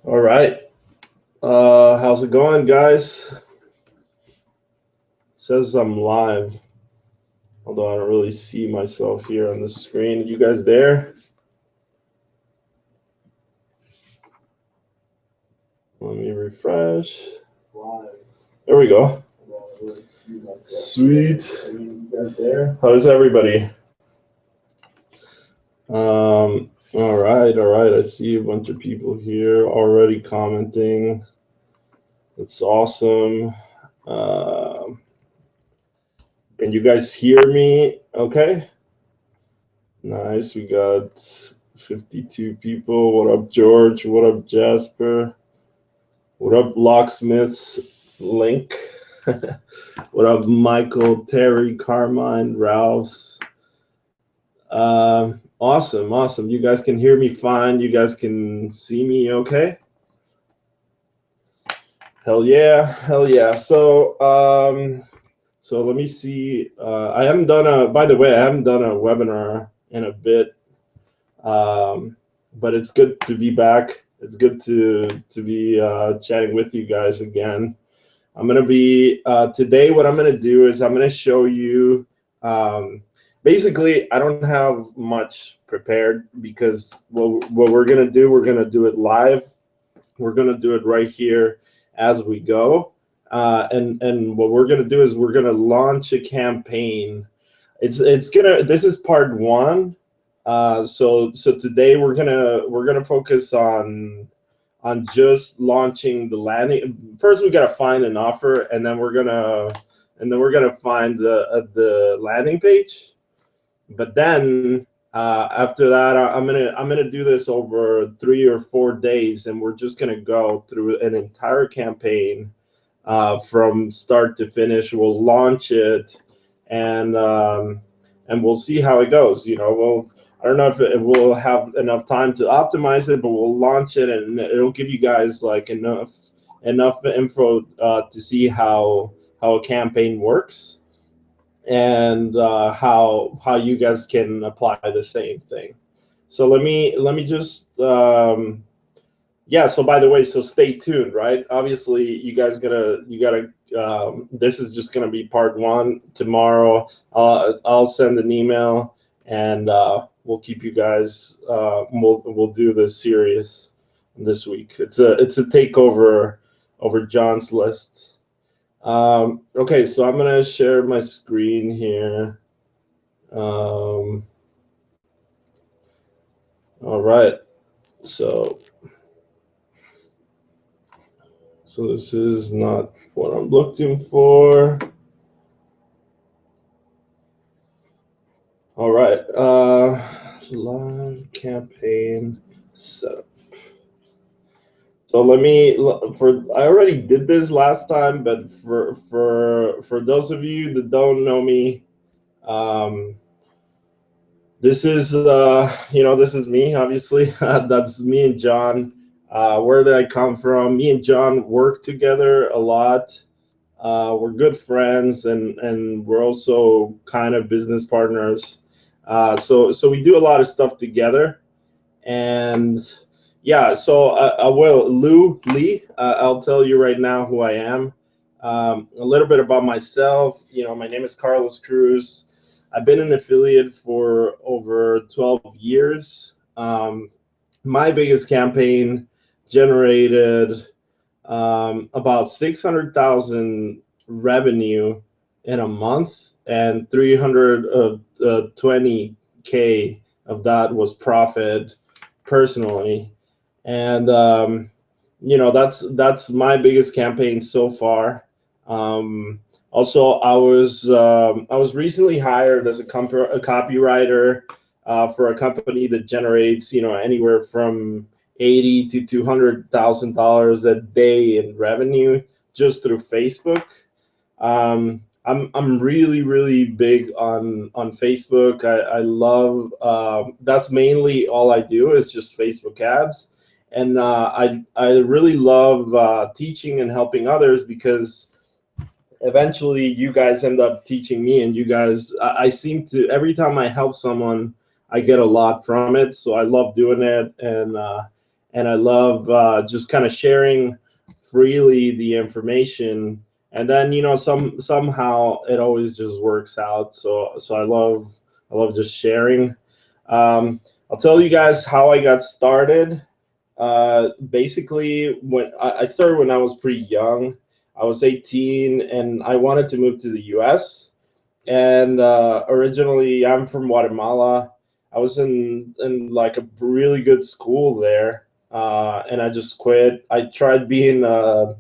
All right. How's it going, guys? It says I'm live, although I don't really see myself here on the screen. You guys there? Let me refresh. There we go. Sweet. How's everybody? All right. I see a bunch of people here already commenting. It's awesome. Can you guys hear me okay? Nice. We got 52 people. What up, George? What up, Jasper? What up, Locksmiths Link? What up, Michael, Terry, Carmine, Ralphs? Awesome. You guys can hear me fine. You guys can see me okay? Hell yeah. So let me see. I haven't done a webinar in a bit. But it's good to be back. It's good to be chatting with you guys again. I'm gonna be today. What I'm gonna do is I'm gonna show you. Basically, I don't have much prepared because what we're gonna do, we're gonna do it live. We're gonna do it right here as we go. And what we're gonna do is we're gonna launch a campaign. This is part one. So today we're gonna focus on just launching the landing. First, we gotta find an offer, and then we're gonna find the landing page. But then after that, I'm gonna do this over 3 or 4 days, and we're just gonna go through an entire campaign from start to finish. We'll launch it, and we'll see how it goes. I don't know if we'll have enough time to optimize it, but we'll launch it, and it'll give you guys like enough info to see how a campaign works, and how you guys can apply the same thing. So let me just yeah. So by the way, so stay tuned, right? Obviously, you gotta. This is just gonna be part one. Tomorrow, I'll send an email, and we'll keep you guys. We'll do this series this week. It's a takeover over John's list. Okay, so I'm gonna share my screen here. All right, so this is not what I'm looking for. All right, live campaign setup. So I already did this last time, but for those of you that don't know me, this is this is me, obviously. That's me and John. Where did I come from? Me and John work together a lot. We're good friends, and we're also kind of business partners. So we do a lot of stuff together, and yeah. So Lee. I'll tell you right now who I am. A little bit about myself. My name is Carlos Cruz. I've been an affiliate for over 12 years. My biggest campaign generated about 600,000 revenue in a month, and 320K of that was profit personally. And that's my biggest campaign so far. Also, I was recently hired as a copywriter for a company that generates anywhere from $80,000 to $200,000 a day in revenue just through Facebook. I'm really big on Facebook. I love that's mainly all I do is just Facebook ads, and I really love teaching and helping others, because eventually you guys end up teaching me, and you guys, I seem to, every time I help someone, I get a lot from it. So I love doing it, and I love just kind of sharing freely the information. And then somehow it always just works out. So I love just sharing. I'll tell you guys how I got started. Basically, when I started when I was pretty young. I was 18 and I wanted to move to the US. And originally I'm from Guatemala. I was in like a really good school there, and I just quit. I tried being a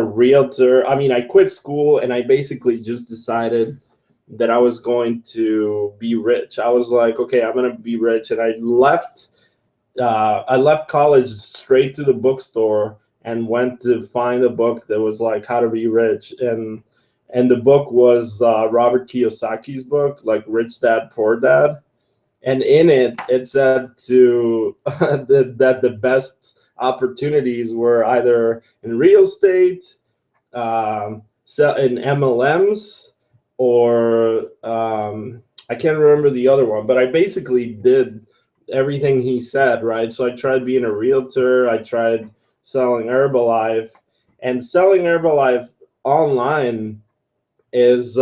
realtor. I mean, I quit school and I basically just decided that I was going to be rich. I was like, okay, I'm gonna be rich, and I left. I left college straight to the bookstore and went to find a book that was like How to Be Rich, and the book was Robert Kiyosaki's book, like Rich Dad Poor Dad, and in it it said to that the best opportunities were either in real estate, in MLMs, or I can't remember the other one, but I basically did everything he said, right? So I tried being a realtor, I tried selling Herbalife, and selling Herbalife online is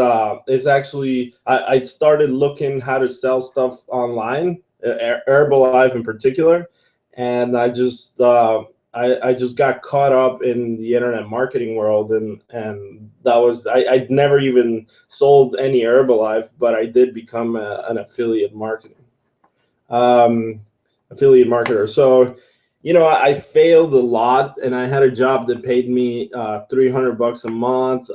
actually I started looking how to sell stuff online, Herbalife in particular, and I just got caught up in the internet marketing world, and that was I'd never even sold any Herbalife, but I did become an um, affiliate marketer. So I failed a lot, and I had a job that paid me $300 a month.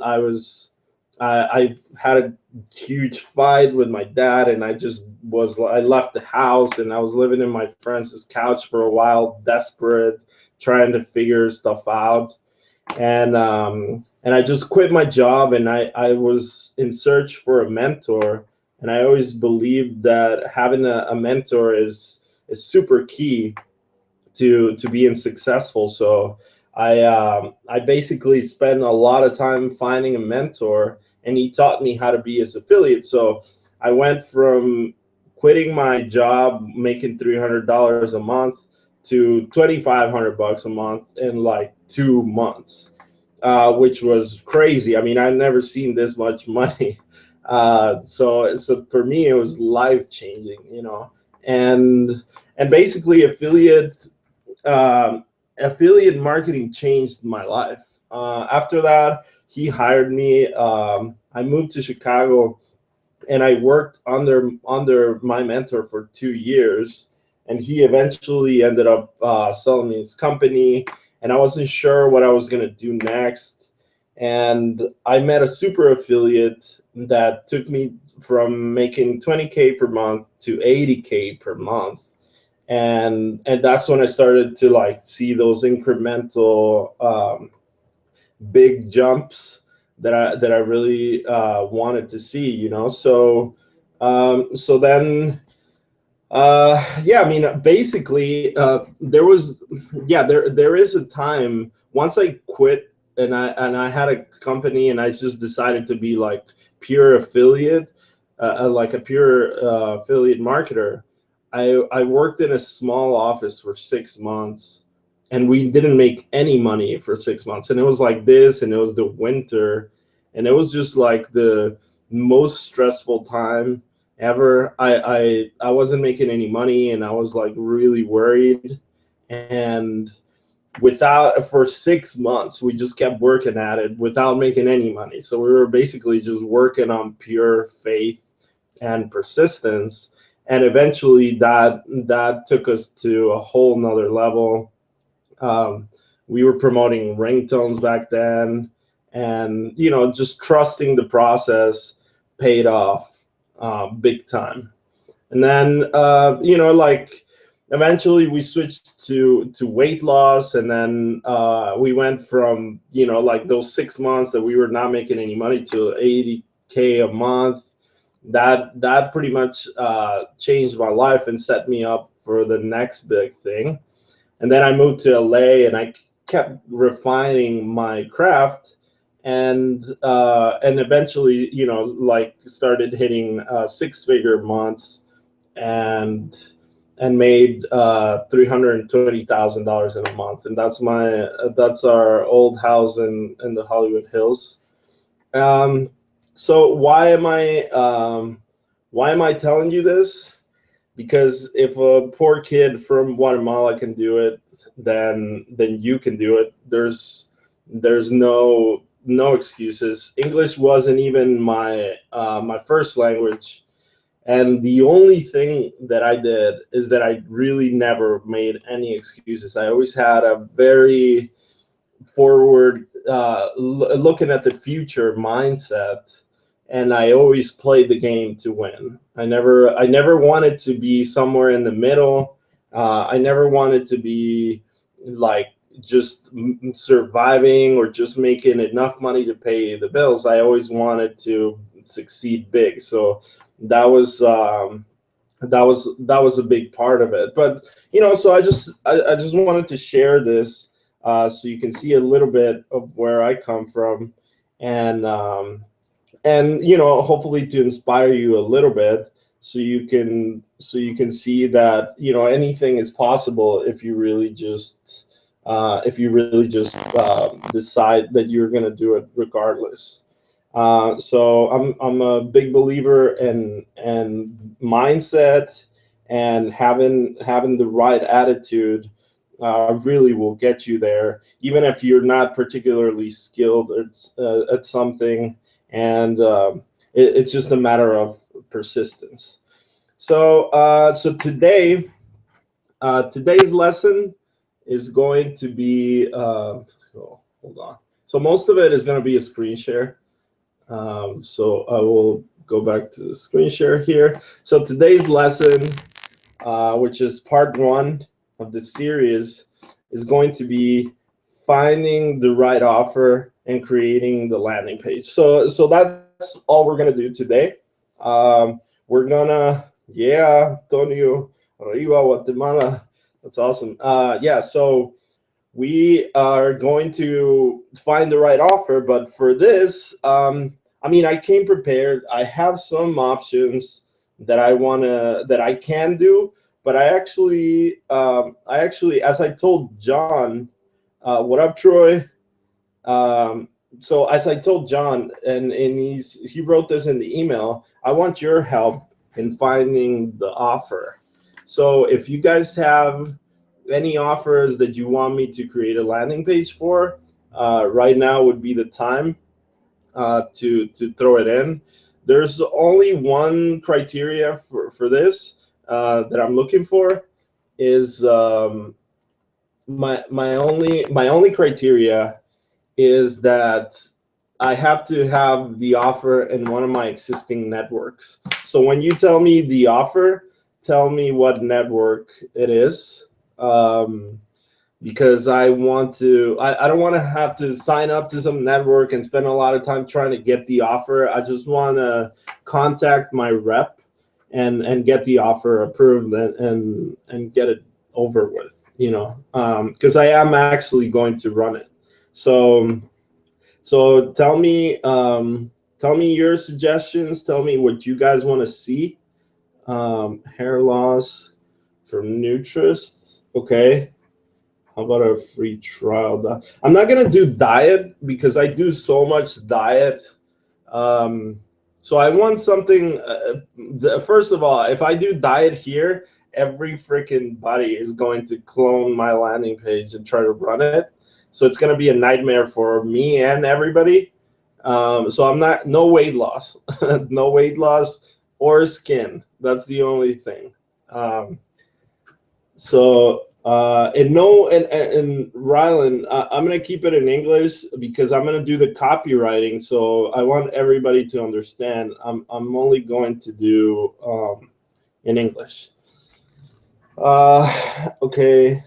I had a huge fight with my dad, and I left the house, and I was living in my friend's couch for a while, desperate, trying to figure stuff out. And I just quit my job, and I was in search for a mentor. And I always believed that having a mentor is super key to being successful. So I basically spent a lot of time finding a mentor, and he taught me how to be his affiliate. So I went from quitting my job, making $300 a month, to $2,500 a month in like 2 months, which was crazy. I mean, I've never seen this much money. So for me, it was life changing. And basically, um, affiliate marketing changed my life. After that, he hired me. I moved to Chicago, and I worked under my mentor for 2 years, and he eventually ended up selling me his company, and I wasn't sure what I was gonna do next. And I met a super affiliate that took me from making 20K per month to 80K per month, and that's when I started to like see those incremental big jumps that I really wanted to see, so then yeah, I mean, basically, there is a time once I quit, and I had a company, and I just decided to be like pure affiliate, like a pure affiliate marketer. I worked in a small office for 6 months, and we didn't make any money for 6 months, and it was like this, and it was the winter, and it was just like the most stressful time ever. I wasn't making any money, and I was like really worried. And without for 6 months, we just kept working at it without making any money. So we were basically just working on pure faith and persistence. And eventually that took us to a whole nother level. We were promoting ringtones back then, and just trusting the process paid off big time. And then like eventually we switched to weight loss, and then we went from like those 6 months that we were not making any money to 80K a month. That pretty much changed my life and set me up for the next big thing. And then I moved to LA, and I kept refining my craft, and eventually like started hitting 6-figure months, and and made $320,000 in a month, and that's our old house in the Hollywood Hills. So why am I telling you this? Because if a poor kid from Guatemala can do it, then you can do it. There's no excuses. English wasn't even my first language, and the only thing that I did is that I really never made any excuses. I always had a very forward, looking at the future mindset, and I always played the game to win. I never wanted to be somewhere in the middle. I never wanted to be like just surviving or just making enough money to pay the bills. I always wanted to succeed big. So that was a big part of it. But so I just wanted to share this, so you can see a little bit of where I come from, and hopefully to inspire you a little bit, so you can see that anything is possible if you really just decide that you're going to do it regardless. So I'm a big believer in mindset, and having the right attitude really will get you there, even if you're not particularly skilled at something, and it's just a matter of persistence. So today's lesson is going to be hold on. So most of it is going to be a screen share. So I will go back to the screen share here. So today's lesson, which is part 1 of the series, is going to be finding the right offer and creating the landing page. So that's all we're gonna do today. We're gonna, yeah, Antonio, arriba Guatemala. That's awesome. Yeah, so we are going to find the right offer, but for this, I came prepared. I have some options that I can do, but I actually, as I told John, what up, Troy? So as I told John, and he wrote this in the email, I want your help in finding the offer. So if you guys have any offers that you want me to create a landing page for, right now would be the time to throw it in. There's only one criteria for this that I'm looking for, is my only criteria is that I have to have the offer in one of my existing networks. So when you tell me the offer, tell me what network it is, because I don't want to have to sign up to some network and spend a lot of time trying to get the offer. I just want to contact my rep and get the offer approved and get it over with, because I am actually going to run it. So tell me your suggestions. Tell me what you guys want to see. Hair loss from nutrists. Okay. How about a free trial? I'm not gonna do diet because I do so much diet. So I want something. First of all, if I do diet here, every freaking body is going to clone my landing page and try to run it. So it's going to be a nightmare for me and everybody. So I'm not, no weight loss, no weight loss or skin. That's the only thing. And Rylan, I'm going to keep it in English because I'm going to do the copywriting. So I want everybody to understand. I'm only going to do in English. Okay.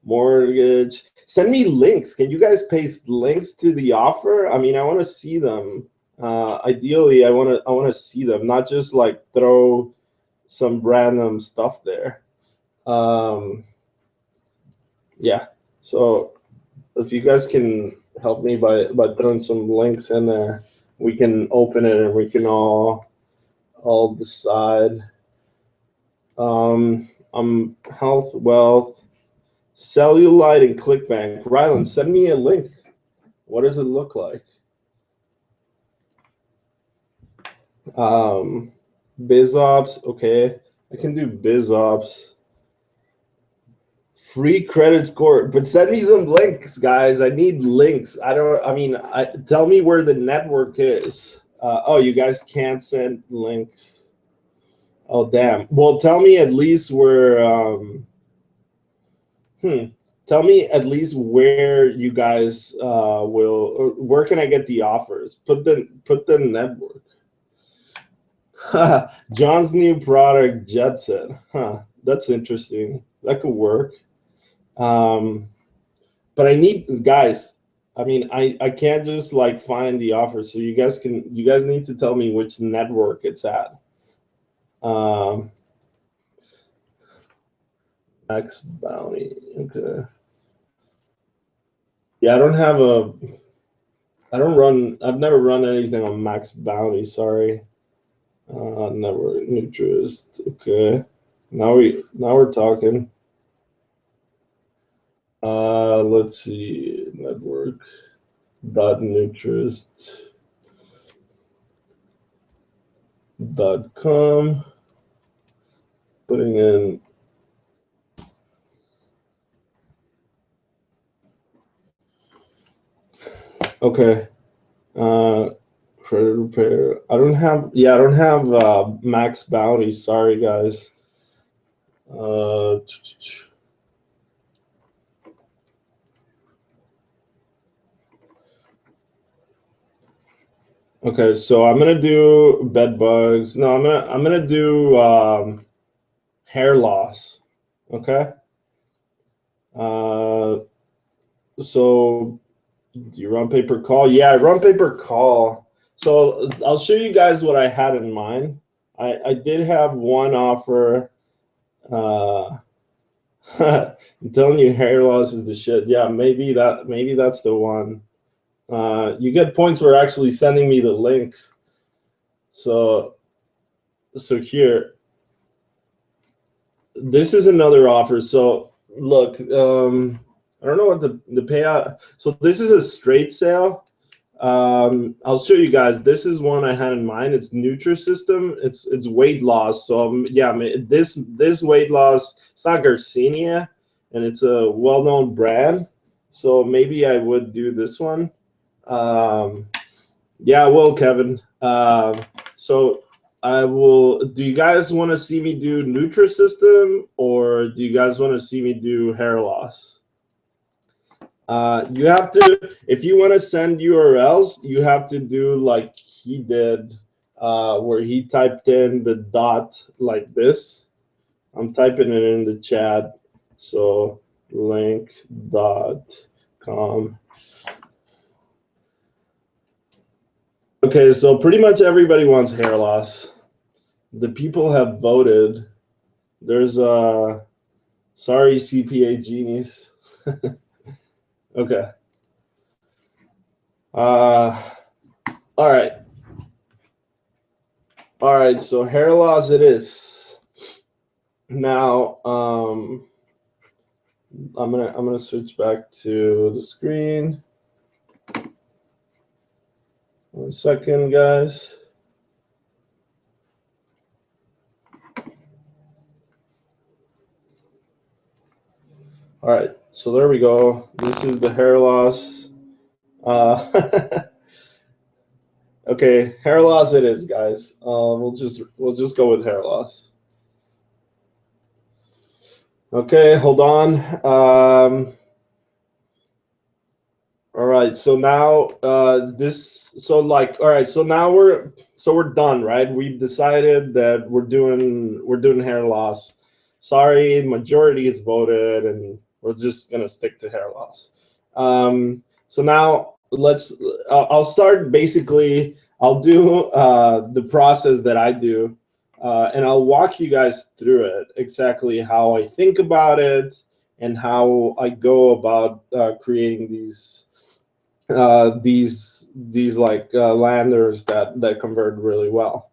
Mortgage. Send me links. Can you guys paste links to the offer? I want to see them. Ideally, I want to see them, not just like throw some random stuff there. Yeah. So if you guys can help me by throwing some links in there, we can open it and we can all decide. Health, wealth, cellulite, and ClickBank. Rylan, send me a link. What does it look like? BizOps, okay. I can do BizOps. Free credit score, but send me some links, guys. I need links. Tell me where the network is. Oh, you guys can't send links. Oh, damn. Well, tell me at least where, tell me at least where you guys where can I get the offers? Put the network. John's new product, Jetset. That's interesting. That could work. But I need, guys, I can't just like find the offer. So you guys need to tell me which network it's at. Max Bounty, okay. Yeah, I've never run anything on Max Bounty, sorry. Network Nutrist, okay. Now we're talking. Let's see, network dot nutrist.com. Putting in okay. Credit repair. I don't have Max Bounty. Sorry, guys. Okay, so I'm gonna do bed bugs. No, I'm gonna do hair loss. Okay. So do you run pay-per-call? Yeah, I run pay-per-call. So I'll show you guys what I had in mind. I did have one offer. I'm telling you, hair loss is the shit. Yeah, maybe that's the one. You get points for actually sending me the links. So here, this is another offer. So look, I don't know what the payout. So this is a straight sale. I'll show you guys. This is one I had in mind. It's Nutrisystem. It's weight loss. So yeah, this weight loss. It's not Garcinia, and it's a well-known brand. So maybe I would do this one. Yeah, I will, Kevin. So I will. Do you guys want to see me do Nutrisystem, or do you guys want to see me do hair loss? You have to, if you want to send URLs, you have to do like he did, where he typed in the dot like this. I'm typing it in the chat. So link.com. Okay, so pretty much everybody wants hair loss. The people have voted. There's sorry, CPA genies. Okay. All right. All right, so hair loss it is. Now, I'm gonna switch back to the screen. 1 second, guys. All right, so there we go. This is the hair loss. Okay, hair loss it is, guys. We'll just go with hair loss. Okay, hold on. All right, so now all right, so now we're done, right? We've decided that we're doing hair loss. Sorry, majority is voted, and we're just gonna stick to hair loss. So now I'll start. Basically, I'll do the process that I do, and I'll walk you guys through it, exactly how I think about it and how I go about creating these landers that convert really well.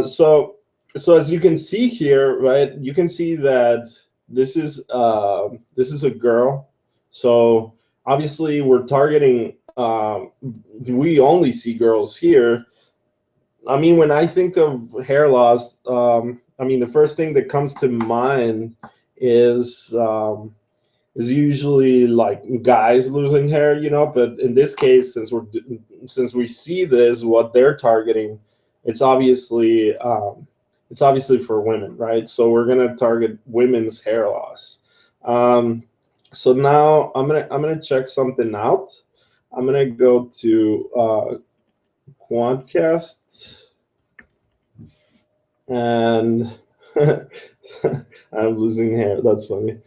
So So as you can see here, right, you can see that this is a girl. So obviously we're targeting. We only see girls here. I mean, when I think of hair loss, I mean the first thing that comes to mind is usually like guys losing hair, you know. But in this case, since we see this, what they're targeting, it's obviously for women, right? So we're gonna target women's hair loss. So now I'm gonna check something out. I'm gonna go to Quantcast, and I'm losing hair. That's funny.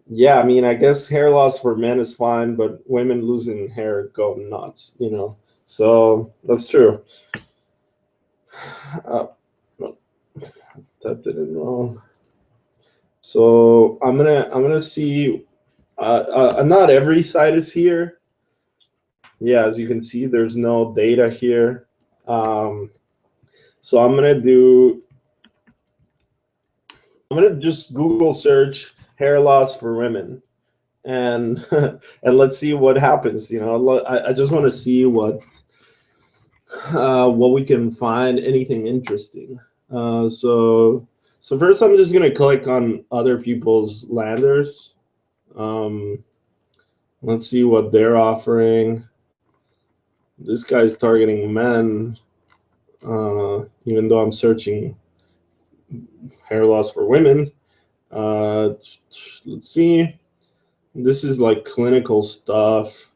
Yeah, I mean, I guess hair loss for men is fine, but women losing hair go nuts, you know. So that's true. No, typed it in wrong. So I'm gonna see. Not every site is here. Yeah, as you can see, there's no data here. So I'm gonna just Google search hair loss for women, and and let's see what happens. You know, I just want to see what we can find, anything interesting. So first, I'm just gonna click on other people's landers. Um, let's see what they're offering. This guy's targeting men, even though I'm searching hair loss for women. Let's see. This is like clinical stuff.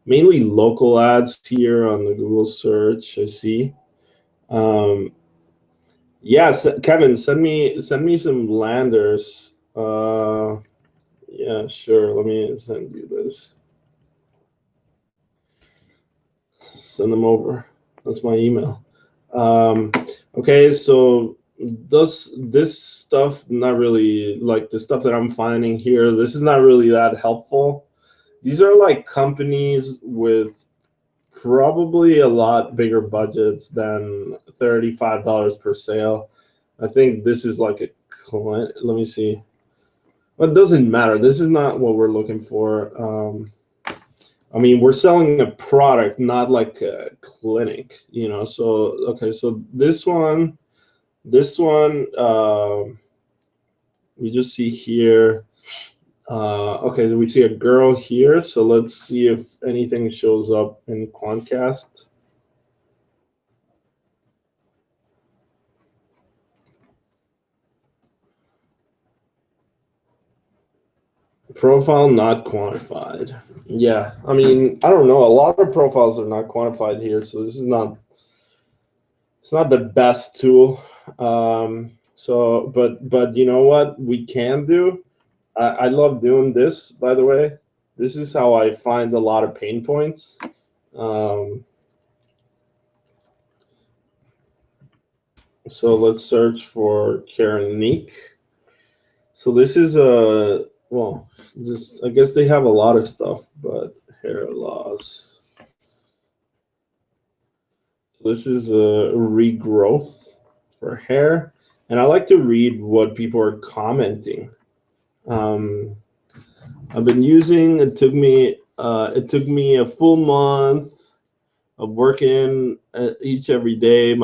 Mainly local ads here on the Google search. I see. Yes, Kevin, send me some landers. Yeah, sure. Let me send you this. Send them over. That's my email. Okay, so this stuff, not really, like the stuff that I'm finding here, this is not really that helpful. These are like companies with probably a lot bigger budgets than $35 per sale. I think this is like a client. Let me see. Well, it doesn't matter. This is not what we're looking for. I mean, we're selling a product, not like a clinic, you know. So okay, so this one, we just see here. Okay, so we see a girl here. So let's see if anything shows up in Quantcast. Profile not quantified. Yeah, I mean, I don't know. A lot of profiles are not quantified here, so this is not. It's not the best tool. So, but you know what we can do? I love doing this. By the way, this is how I find a lot of pain points. So let's search for Karenique. So this is a well, just I guess they have a lot of stuff, but hair loss. This is a regrowth for hair, and I like to read what people are commenting. Um, I've been using. It took me a full month of working every day.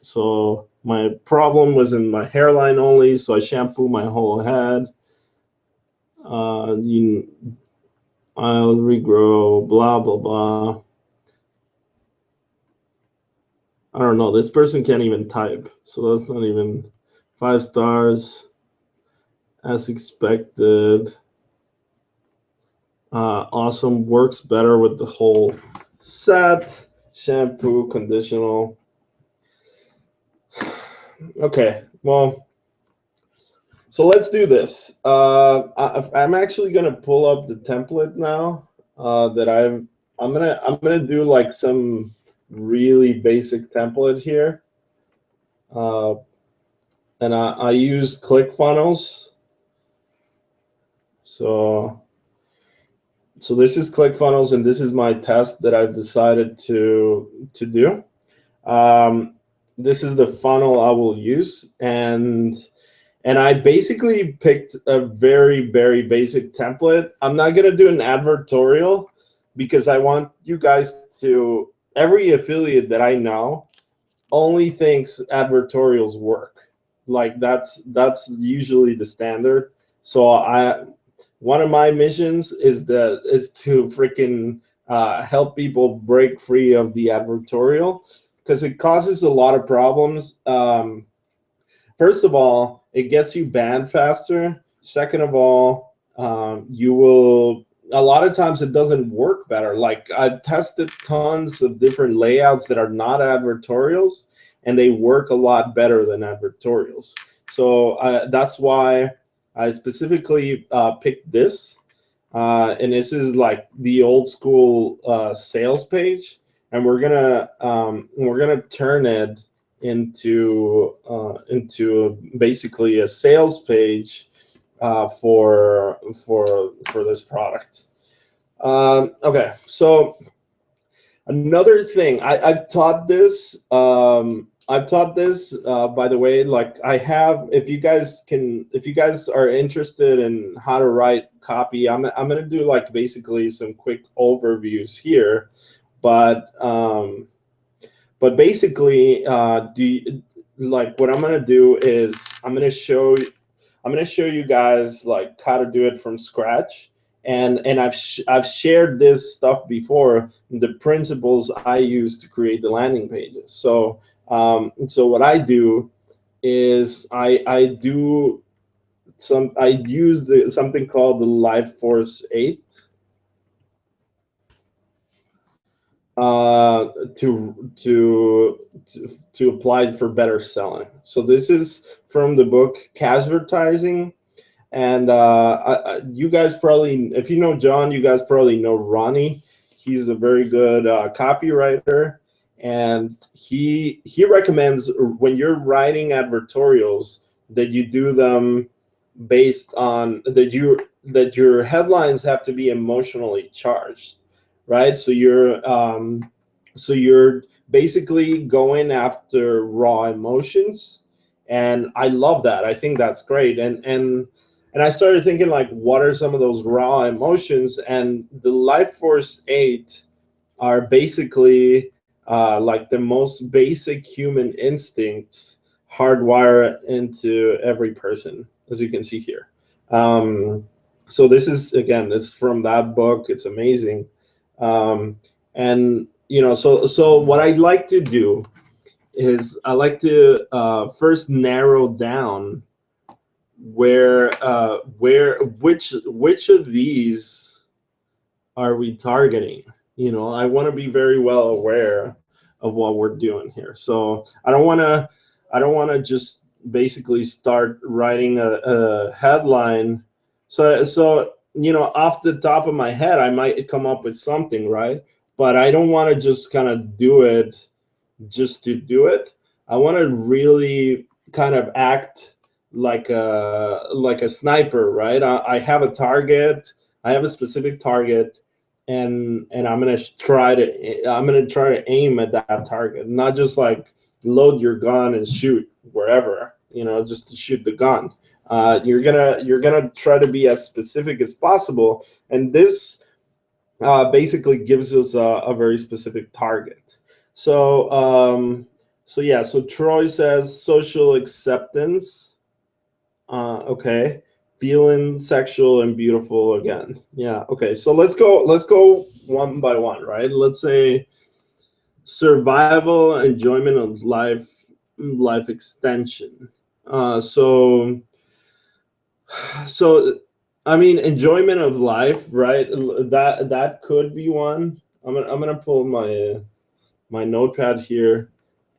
So my problem was in my hairline only. So I shampoo my whole head. I'll regrow. Blah blah blah. I don't know. This person can't even type, so that's not even 5 stars as expected. Awesome, works better with the whole set. Shampoo, conditional. Okay, well, so let's do this. I'm actually gonna pull up the template now that I'm gonna do like some really basic template here, and I use ClickFunnels. So this is ClickFunnels, and this is my test that I've decided to do. this is the funnel I will use, and I basically picked a very, very basic template. I'm not gonna do an advertorial because I want you guys to, every affiliate that I know only thinks advertorials work. Like that's usually the standard. So one of my missions is to freaking help people break free of the advertorial because it causes a lot of problems. First of all, it gets you banned faster. Second of all, you will, a lot of times it doesn't work better. Like I've tested tons of different layouts that are not advertorials, and they work a lot better than advertorials. So that's why I specifically picked this. And this is like the old school sales page, and we're gonna turn it into basically a sales page for this product. Okay, so another thing, I've taught this. I've taught this, by the way. Like I have, if you guys are interested in how to write copy, I'm gonna do like basically some quick overviews here, but basically, like what I'm gonna do is I'm gonna show you guys like how to do it from scratch, and I've shared this stuff before, the principles I use to create the landing pages. So what I do is I use something called the Life Force 8 to apply for better selling. So this is from the book Advertising. And you guys probably, if you know John, you guys probably know Ronnie. He's a very good copywriter, and he recommends when you're writing advertorials that you do them based on that your headlines have to be emotionally charged, right? So you're basically going after raw emotions, and I love that. I think that's great, and I started thinking like, what are some of those raw emotions? And the Life Force 8 are basically like the most basic human instincts hardwired into every person, as you can see here. Um, so this is, again, it's from that book. It's amazing. And so what I like to do is I like to first narrow down which of these are we targeting. I want to be very well aware of what we're doing here. So I don't want to just basically start writing a headline. So off the top of my head I might come up with something, right? But I don't want to just kind of do it just to do it. I want to really kind of act like a sniper, right? I have a target. I have a specific target, and I'm gonna try to aim at that target, not just like load your gun and shoot wherever, just to shoot the gun. You're gonna try to be as specific as possible, and this basically gives us a very specific target. So yeah, so Troy says social acceptance. Okay, feeling sexual and beautiful again. Yeah. Okay. So let's go one by one, right? Let's say survival, enjoyment of life extension. So I mean, enjoyment of life, right? That could be one. I'm gonna pull my notepad here,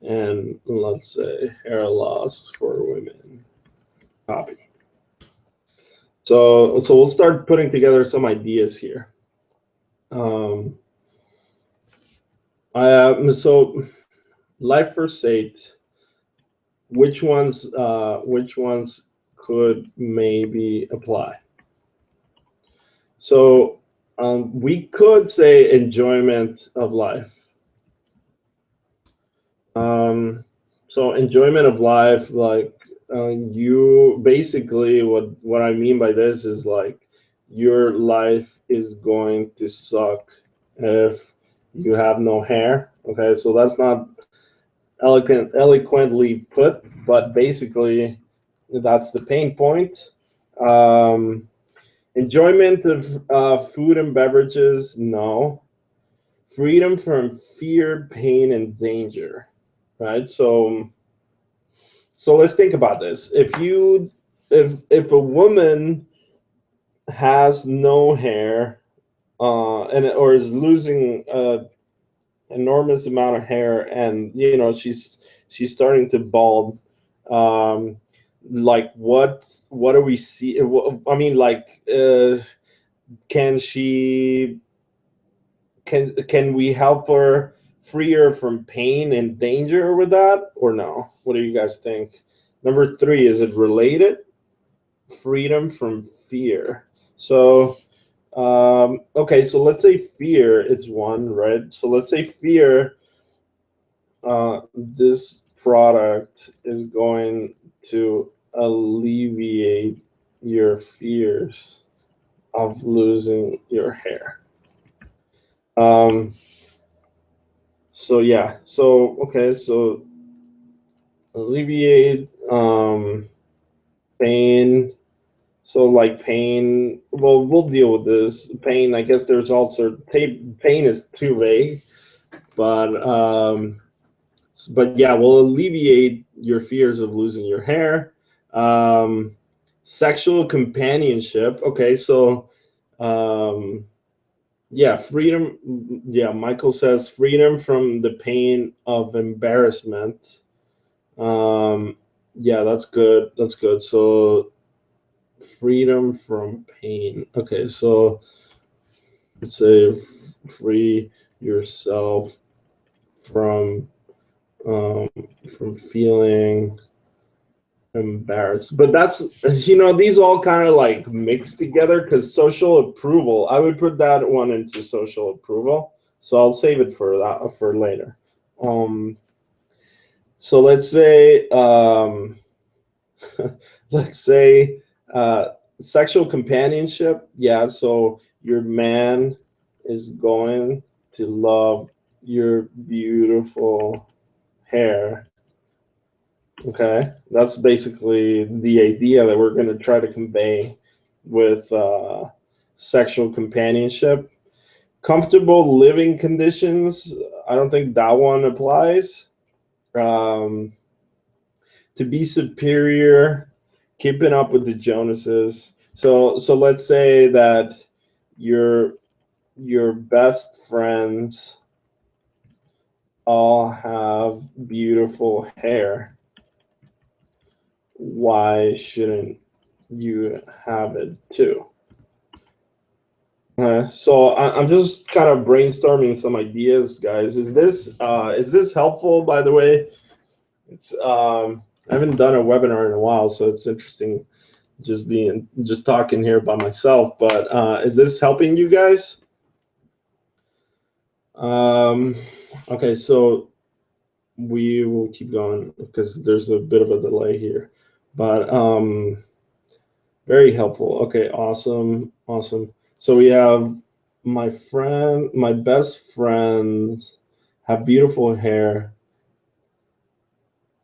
and let's say hair loss for women. Copy. So we'll start putting together some ideas here. So life first eight. Which ones could maybe apply? So we could say enjoyment of life. Um, So enjoyment of life, like you basically what I mean by this is like your life is going to suck if you have no hair. Okay, so that's not eloquently put, but basically that's the pain point. Um, Enjoyment of food and beverages, no. Freedom from fear, pain, and danger, right? So let's think about this. If a woman has no hair, and or is losing enormous amount of hair, and she's starting to bald, um, like what do we see? I mean, like, can she can we help her free her from pain and danger with that, or no? What do you guys think? Number three, is it related? Freedom from fear. So okay, so let's say fear is one, right? So let's say fear, this product is going to alleviate your fears of losing your hair. Um, so yeah, so okay, so alleviate pain. So like pain, well, we'll deal with this. Pain, I guess there's also pain is too vague, but yeah, we'll alleviate your fears of losing your hair. Um, Sexual companionship. Okay, so um, yeah, freedom. Yeah, Michael says freedom from the pain of embarrassment. Yeah, that's good. That's good. So freedom from pain. Okay, so let's say free yourself from um, from feeling embarrassed. But that's, these all kind of like mixed together, because social approval, I would put that one into social approval. So I'll save it for that for later. Um, so let's say let's say sexual companionship. Yeah, so your man is going to love your beautiful hair. Okay, that's basically the idea that we're going to try to convey with sexual companionship. Comfortable living conditions, I don't think that one applies. Um, to be superior, keeping up with the Jonases. So let's say that your your best friends all have beautiful hair. Why shouldn't you have it too? So I'm just kind of brainstorming some ideas, guys. Is this helpful? By the way, it's I haven't done a webinar in a while, so it's interesting just talking here by myself. But is this helping you guys? Okay, so we will keep going because there's a bit of a delay here, but very helpful. Okay, awesome, awesome. So we have my best friends have beautiful hair.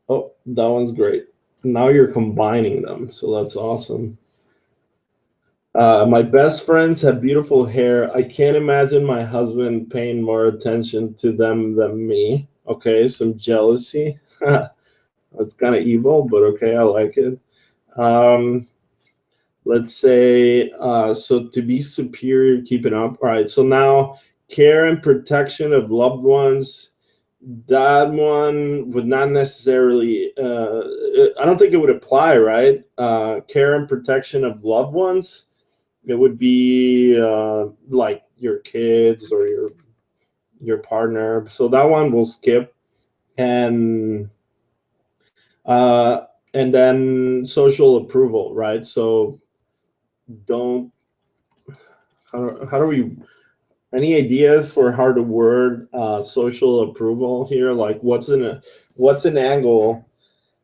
Oh, that one's great. Now you're combining them, so that's awesome. My best friends have beautiful hair. I can't imagine my husband paying more attention to them than me. Okay, some jealousy. That's kind of evil, but okay, I like it. Um, let's say, so to be superior, keep it up. All right, so now care and protection of loved ones. That one would not necessarily, I don't think it would apply, right? Care and protection of loved ones. It would be like your kids or your partner. So that one we'll skip. And uh, and then social approval, right? So don't how do we Any ideas for how to word social approval here? Like, what's an angle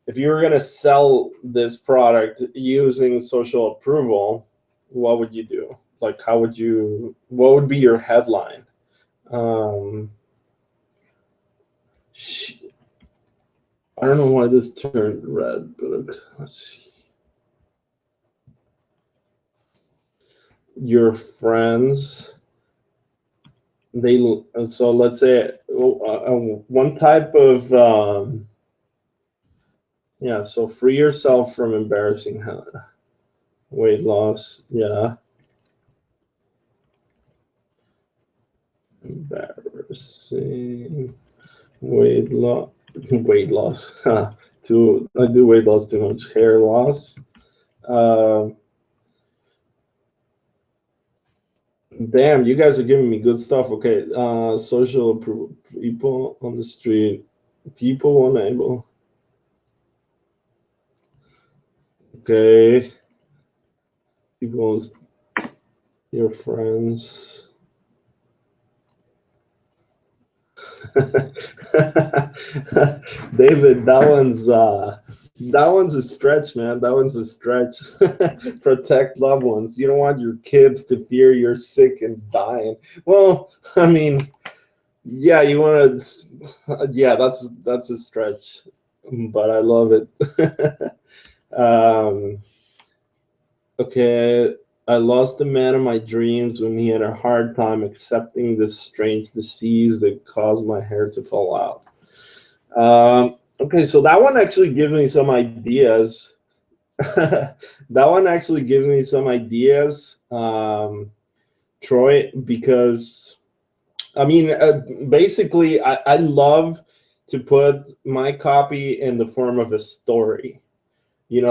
if you were going to sell this product using social approval? What would you do? Like, how would you? What would be your headline? Um, I don't know why this turned red, but okay, let's see. Your friends, they so let's say one type of yeah. So free yourself from embarrassing weight loss. Yeah, embarrassing weight loss. Weight loss. I do weight loss too much. Hair loss. Uh, Damn, you guys are giving me good stuff. Okay, social approval. People on the street. People unable. Okay, people, your friends. David, that one's a stretch, man. That one's a stretch. Protect loved ones. You don't want your kids to fear you're sick and dying. Well, I mean, yeah, you want to. Yeah, that's a stretch, but I love it. um, okay, I lost the man of my dreams when he had a hard time accepting this strange disease that caused my hair to fall out. Okay, so that one actually gives me some ideas. That one actually gives me some ideas, Troy, because I mean, basically, I love to put my copy in the form of a story.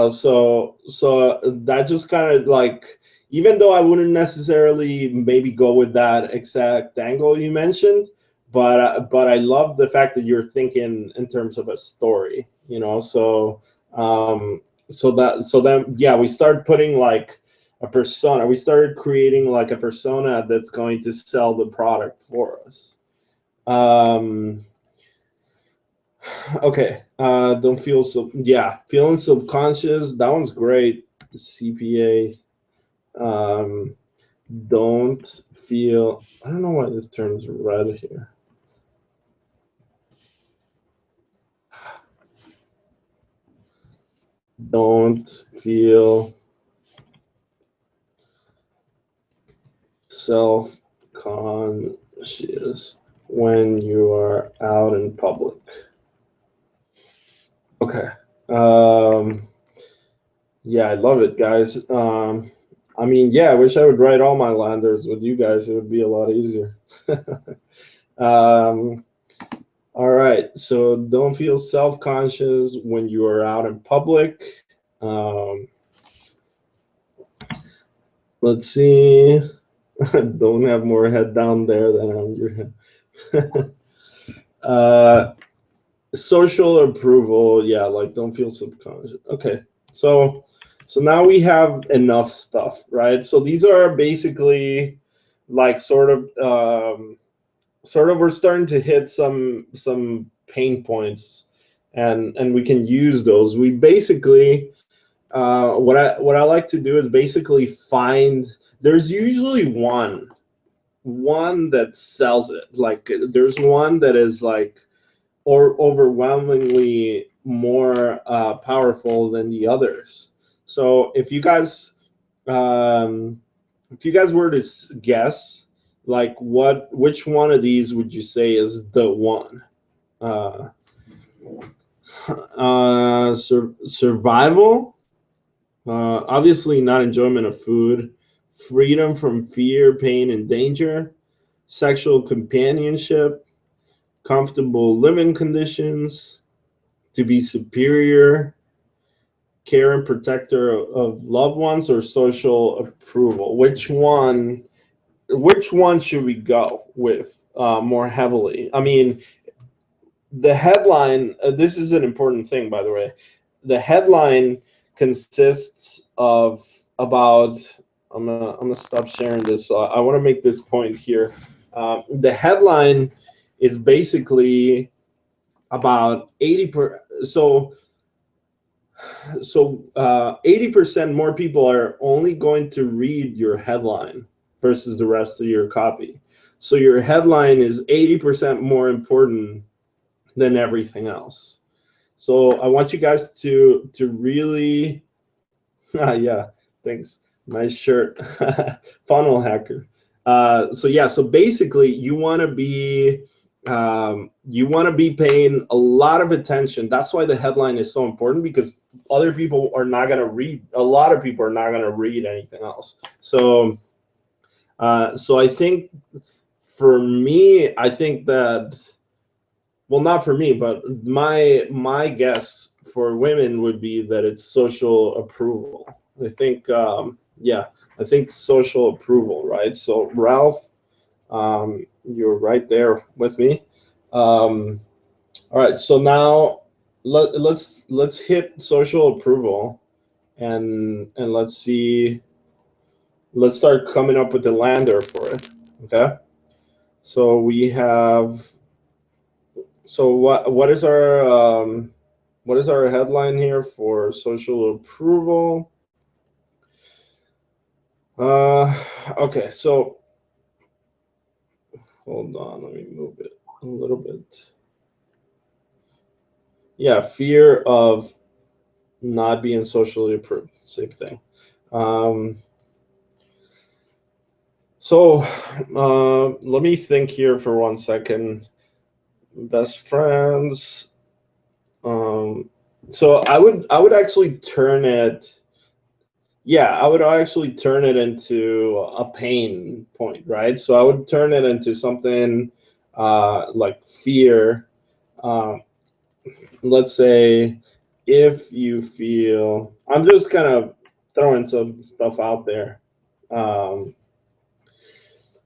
So that just kind of like, even though I wouldn't necessarily maybe go with that exact angle you mentioned, but I love the fact that you're thinking in terms of a story. Um so then yeah, we start putting like a persona. We started creating like a persona that's going to sell the product for us. um Okay. Don't feel so. Yeah, feeling subconscious. That one's great. The CPA. Um, don't feel. I don't know why this turns red here. Don't feel self-conscious when you are out in public. Okay. Um, yeah, I love it, guys. I mean, yeah, I wish I would write all my landers with you guys. It would be a lot easier. um, all right. So don't feel self-conscious when you are out in public. Um, let's see. Don't have more head down there than on your head. uh, Social approval. Yeah, like don't feel subconscious. Okay. So now we have enough stuff, right? So these are basically like sort of we're starting to hit some pain points, and we can use those. We basically what I like to do is basically find, there's usually one that sells it. Like there's one that is like or overwhelmingly more powerful than the others. So um, if you guys were to guess, like which one of these would you say is the one? Uh, Survival, obviously not enjoyment of food, freedom from fear, pain, and danger, sexual companionship, comfortable living conditions, to be superior, care and protector of loved ones, or social approval. Which one should we go with more heavily? I mean, the headline, this is an important thing, by the way. The headline consists of about, I'm gonna stop sharing this. So I want to make this point here. The headline is basically about 80%. So 80% more people are only going to read your headline versus the rest of your copy. So your headline is 80% more important than everything else. So I want you guys to really, yeah, thanks, nice shirt, funnel hacker. So yeah, so basically you want to be paying a lot of attention. That's why the headline is so important, because other people are not going to read. A lot of people are not going to read anything else. So so I think for me, I think that, well, not for me, but my guess for women would be that it's social approval. I think yeah, I think social approval, right? So Ralph, you're right there with me. All right, so now let's hit social approval, and let's see. Let's start coming up with the lander for it. Okay. So we have. So what is our headline here for social approval? Okay, so hold on, let me move it a little bit. Yeah, fear of not being socially approved, same thing. So let me think here for 1 second. Best friends. So I would actually turn it. Yeah, I would actually turn it into a pain point, right? So I would turn it into something like fear. Uh, let's say if you feel, I'm just kind of throwing some stuff out there.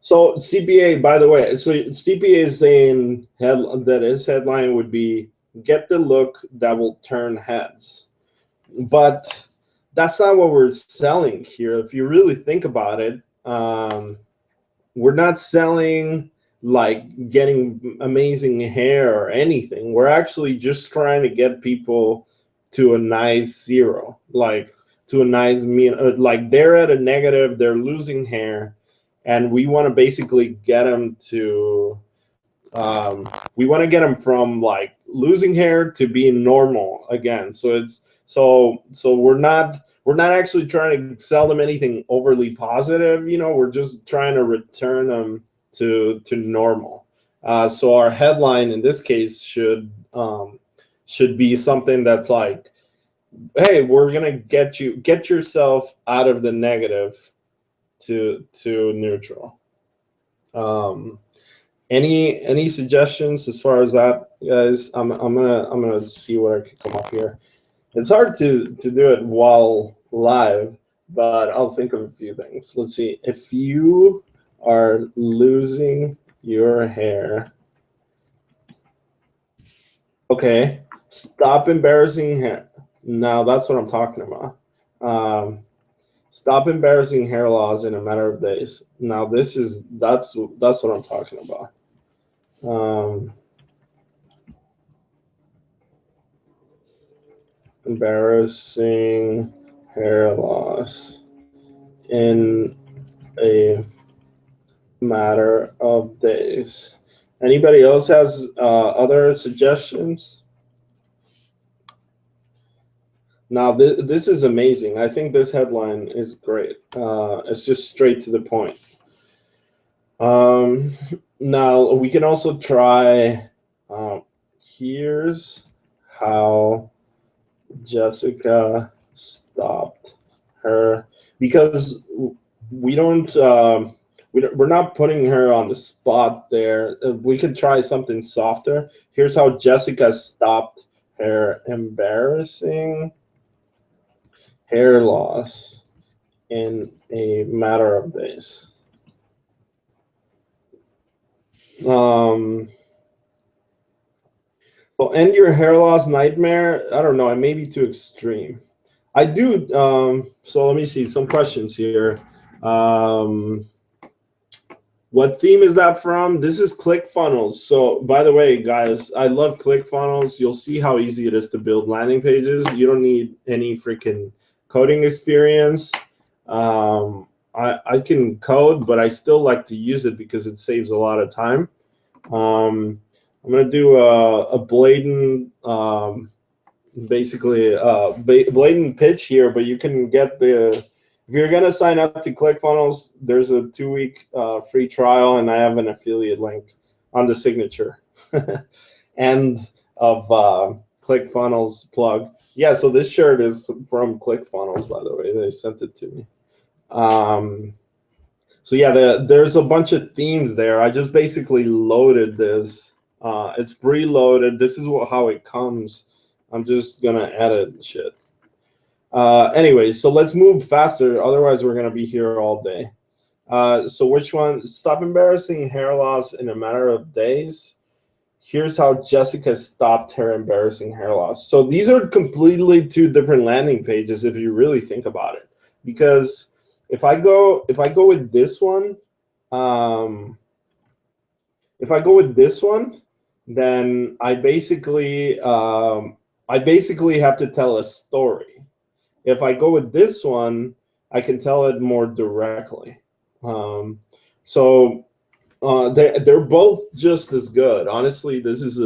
So CPA, by the way, so CPA is saying that his headline would be "Get the look that will turn heads," but that's not what we're selling here. If you really think about it, we're not selling like getting amazing hair or anything. We're actually just trying to get people to a nice zero, like to a nice mean, like they're at a negative, they're losing hair, and we want to basically get them to we want to get them from like losing hair to being normal again. So it's so we're not actually trying to sell them anything overly positive. We're just trying to return them to normal. So our headline in this case should be something that's like, hey, we're gonna get yourself out of the negative to neutral. Any suggestions as far as that, guys? I'm gonna see what I could come up here. It's hard to do it while live, but I'll think of a few things. Let's see. If you are losing your hair, okay, stop embarrassing hair. Now that's what I'm talking about. Stop embarrassing hair loss in a matter of days. Now that's what I'm talking about. Embarrassing hair loss in a matter of days. Anybody else has other suggestions? Now this is amazing. I think this headline is great. It's just straight to the point. Now we can also try. Here's how Jessica stopped her, because we don't. We're not putting her on the spot there. We could try something softer. Here's how Jessica stopped her embarrassing hair loss in a matter of days. Well, end your hair loss nightmare. I don't know. It may be too extreme. I do. So let me see some questions here. What theme is that from? This is ClickFunnels. So by the way, guys, I love ClickFunnels. You'll see how easy it is to build landing pages. You don't need any freaking coding experience. I can code, but I still like to use it because it saves a lot of time. I'm going to do a blatant, basically blatant pitch here, but you can get the, if you're going to sign up to ClickFunnels, there's a 2-week free trial, and I have an affiliate link on the signature. End of ClickFunnels plug. Yeah, so this shirt is from ClickFunnels, by the way. They sent it to me. So yeah, there's a bunch of themes there. I just basically loaded this. It's preloaded. This is how it comes. I'm just gonna edit shit. Anyway, so let's move faster. Otherwise, we're gonna be here all day. So which one? Stop embarrassing hair loss in a matter of days. Here's how Jessica stopped her embarrassing hair loss. So these are completely 2 different landing pages if you really think about it. Because if I go with this one, then I basically have to tell a story. If I go with this one, I can tell it more directly. So they're both just as good. Honestly, this is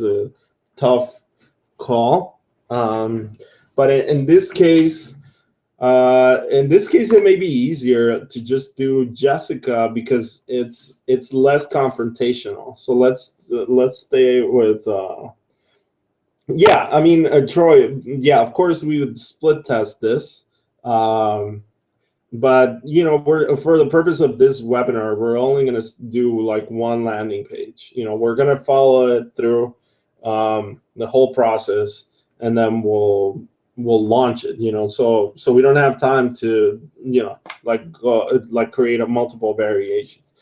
a tough call. But in this case, it may be easier to just do Jessica because it's less confrontational. So let's stay with. Yeah, I mean, Troy. Yeah, of course we would split test this. But we're, for the purpose of this webinar, we're only going to do like 1 landing page. We're going to follow it through the whole process, and then we'll launch it. So we don't have time to like create a multiple variations.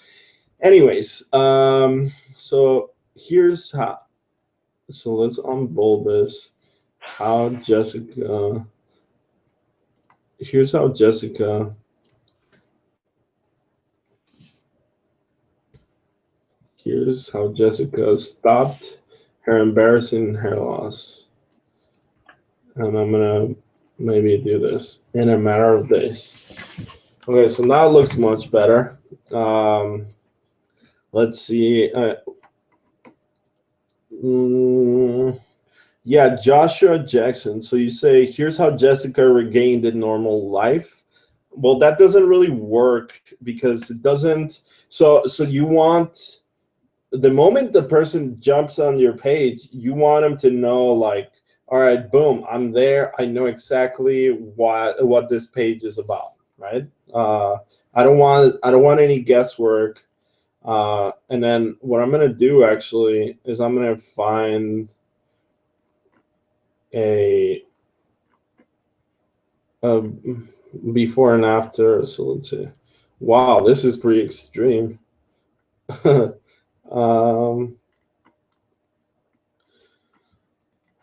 Anyways, so here's how. So let's unbold this. How Jessica. Here's how Jessica. Here's how Jessica stopped her embarrassing hair loss. And I'm gonna maybe do this in a matter of days. Okay, so now it looks much better. Let's see. Yeah, Joshua Jackson. So you say, here's how Jessica regained a normal life. Well, that doesn't really work because it doesn't. So you want, the moment the person jumps on your page, you want them to know, like, all right, boom, I'm there. I know exactly what this page is about, right? I don't want any guesswork. And then what I'm gonna do actually is I'm gonna find a before and after. So let's see. Wow, this is pretty extreme.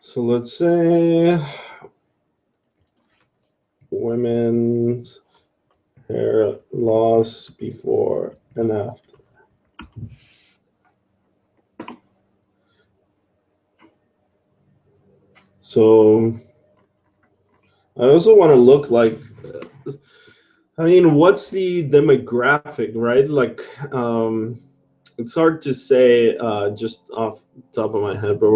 So let's say women's hair loss before and after. So I also want to look like, I mean, what's the demographic, right? Like, it's hard to say just off the top of my head, but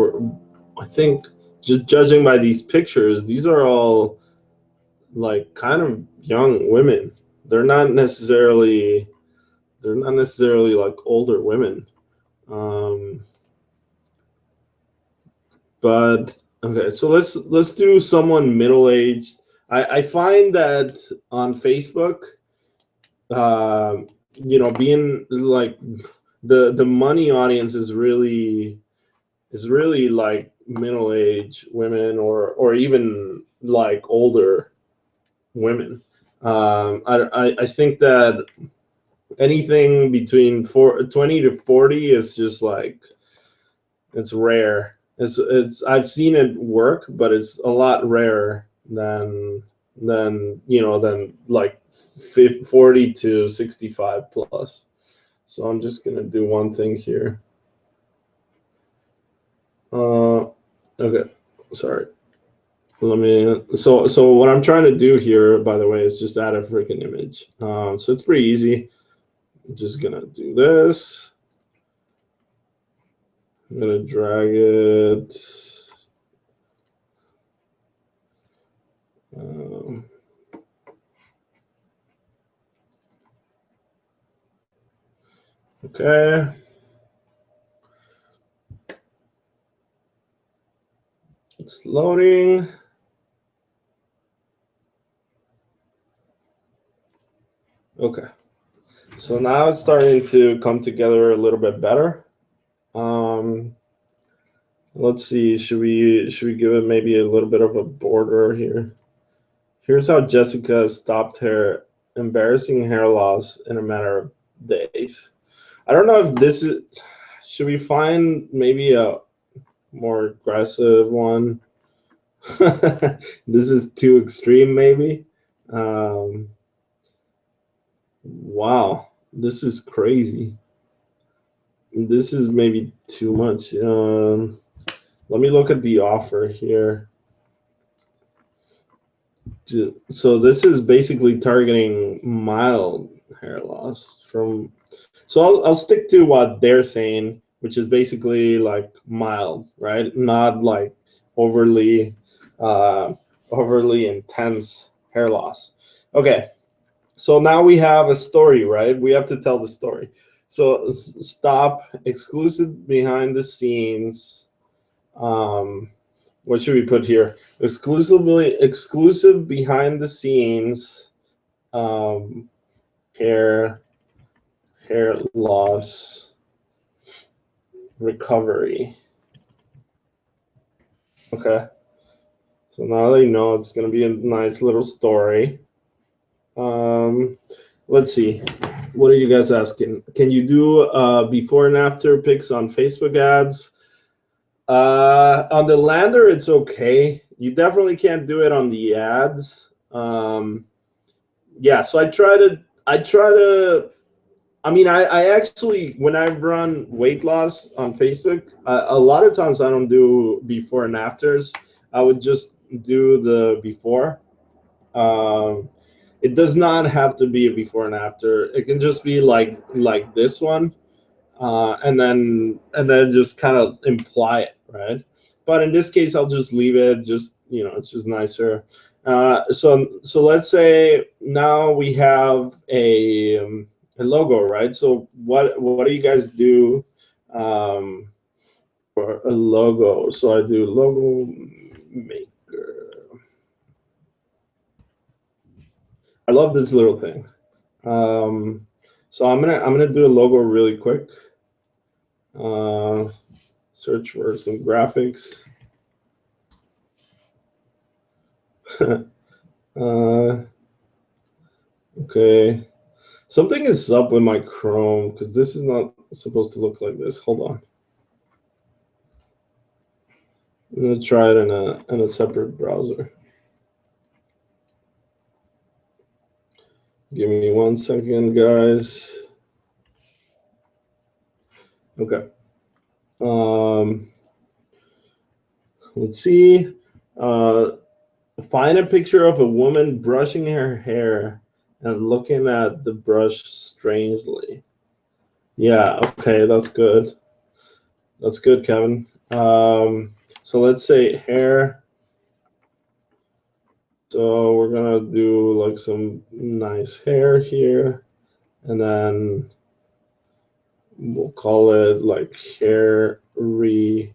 I think just judging by these pictures, these are all like kind of young women. They're not necessarily like older women. But okay, so let's do someone middle-aged. I find that on Facebook, being like the money audience is really like middle-aged women or even like older women. I think that anything between 20 to 40 is just like, it's rare. I've seen it work, but it's a lot rarer than like 40 to 65 plus. So I'm just gonna do one thing here. Okay, sorry. Let me. So what I'm trying to do here, by the way, is just add a freaking image. So it's pretty easy. I'm just gonna do this. I'm gonna drag it. Okay. It's loading. Okay. So now it's starting to come together a little bit better. Let's see. Should we give it maybe a little bit of a border here? Here's how Jessica stopped her embarrassing hair loss in a matter of days. I don't know if this is. Should we find maybe a more aggressive one? This is too extreme, maybe. Wow, this is crazy. This is maybe too much. Let me look at the offer here. So this is basically targeting mild hair loss from. So I'll stick to what they're saying, which is basically like mild, right? Not like overly overly intense hair loss. Okay. So now we have a story, right? We have to tell the story. So stop, exclusive behind the scenes. What should we put here? Exclusive behind the scenes hair loss recovery. Okay. So now they know it's going to be a nice little story. Let's see. What are you guys asking? Can you do before and after pics on Facebook ads? On the lander, it's okay. You definitely can't do it on the ads. Yeah, so I try to. I mean, I actually, when I run weight loss on Facebook, a lot of times I don't do before and afters. I would just do the before. Um, it does not have to be a before and after. It can just be like this one, and then just kind of imply it, right? But in this case, I'll just leave it. Just it's just nicer. So let's say now we have a logo, right? So what do you guys do for a logo? So I do logo maker. I love this little thing. So I'm gonna do a logo really quick. Search for some graphics. Okay. Something is up with my Chrome because this is not supposed to look like this. Hold on. I'm gonna try it in a separate browser. Give me 1 second, guys. Okay. Let's see. Find a picture of a woman brushing her hair and looking at the brush strangely. Yeah, okay, that's good. That's good, Kevin. So let's say hair. So we're gonna do like some nice hair here, and then we'll call it like hair regrowth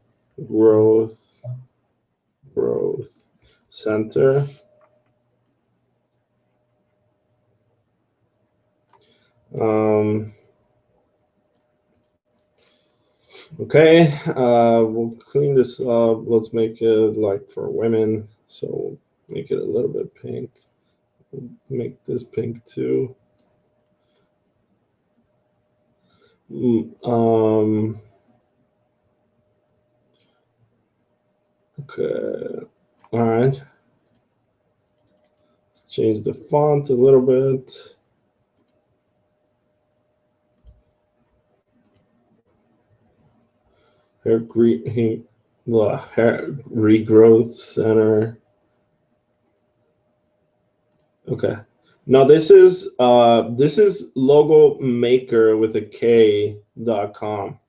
growth center. Okay, we'll clean this up. Let's make it like for women. So make it a little bit pink. Make this pink too. Okay, all right. Let's change the font a little bit. Hair regrowth center. Okay. Now this is logo maker with a K.com.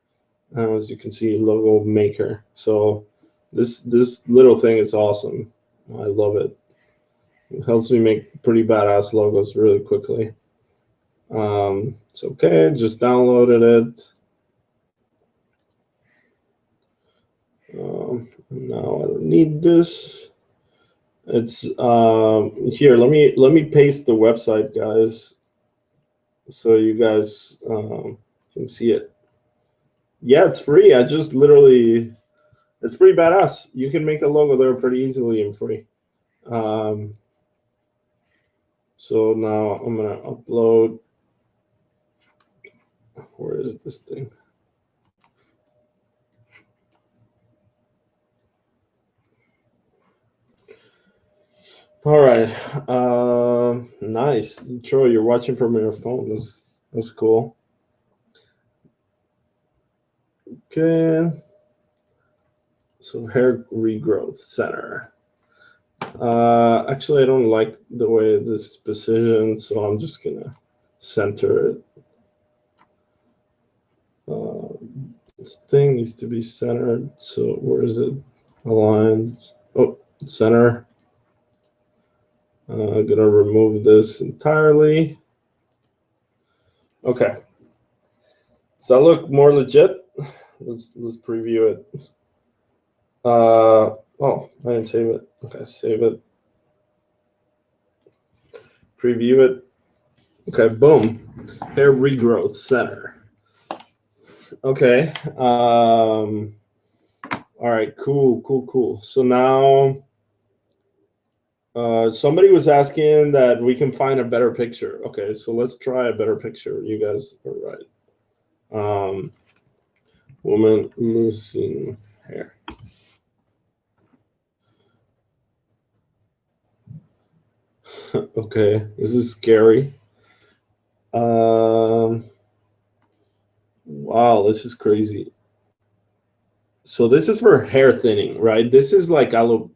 As you can see, logo maker. So this little thing is awesome. I love it. It helps me make pretty badass logos really quickly. It's okay. Just downloaded it. Now I don't need this. It's here. Let me paste the website, guys, so you guys can see it. Yeah, it's free. I just literally, it's pretty badass. You can make a logo there pretty easily and free. So now I'm gonna upload. Where is this thing? All right. Nice. Troy, you're watching from your phone. That's cool. Okay. So hair regrowth center. Actually, I don't like the way this is positioned, so I'm just gonna center it. This thing needs to be centered. So where is it? Aligned. Oh, center. I'm gonna remove this entirely. Okay. Does that look more legit? Let's preview it. Oh, I didn't save it. Okay, save it. Preview it. Okay, boom. Hair regrowth center. Okay. All right, cool. So now somebody was asking that we can find a better picture. Okay, so let's try a better picture. You guys are right. Woman losing hair. Okay, this is scary. Wow, this is crazy. So this is for hair thinning, right? This is like where'd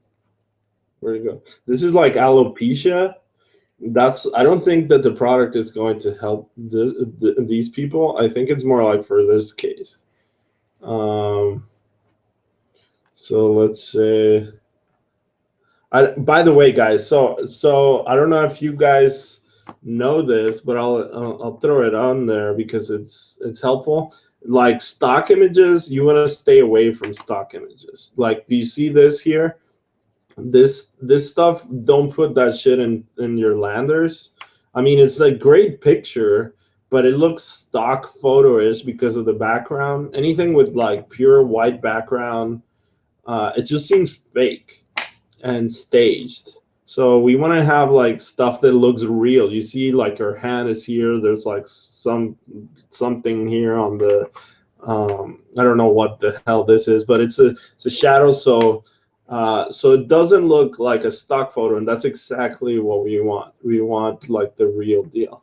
it go? This is like alopecia. I don't think that the product is going to help these people. I think it's more like for this case. So let's say, by the way, guys, so I don't know if you guys know this, but I'll throw it on there because it's helpful. Like stock images, you want to stay away from stock images. Like, do you see this here? This stuff, don't put that shit in your landers. I mean, it's a great picture, but it looks stock photo-ish because of the background. Anything with like pure white background, it just seems fake and staged. So we want to have like stuff that looks real. You see, like her hand is here. There's like something here on the I don't know what the hell this is, but it's a shadow. So it doesn't look like a stock photo, and that's exactly what we want. We want like the real deal.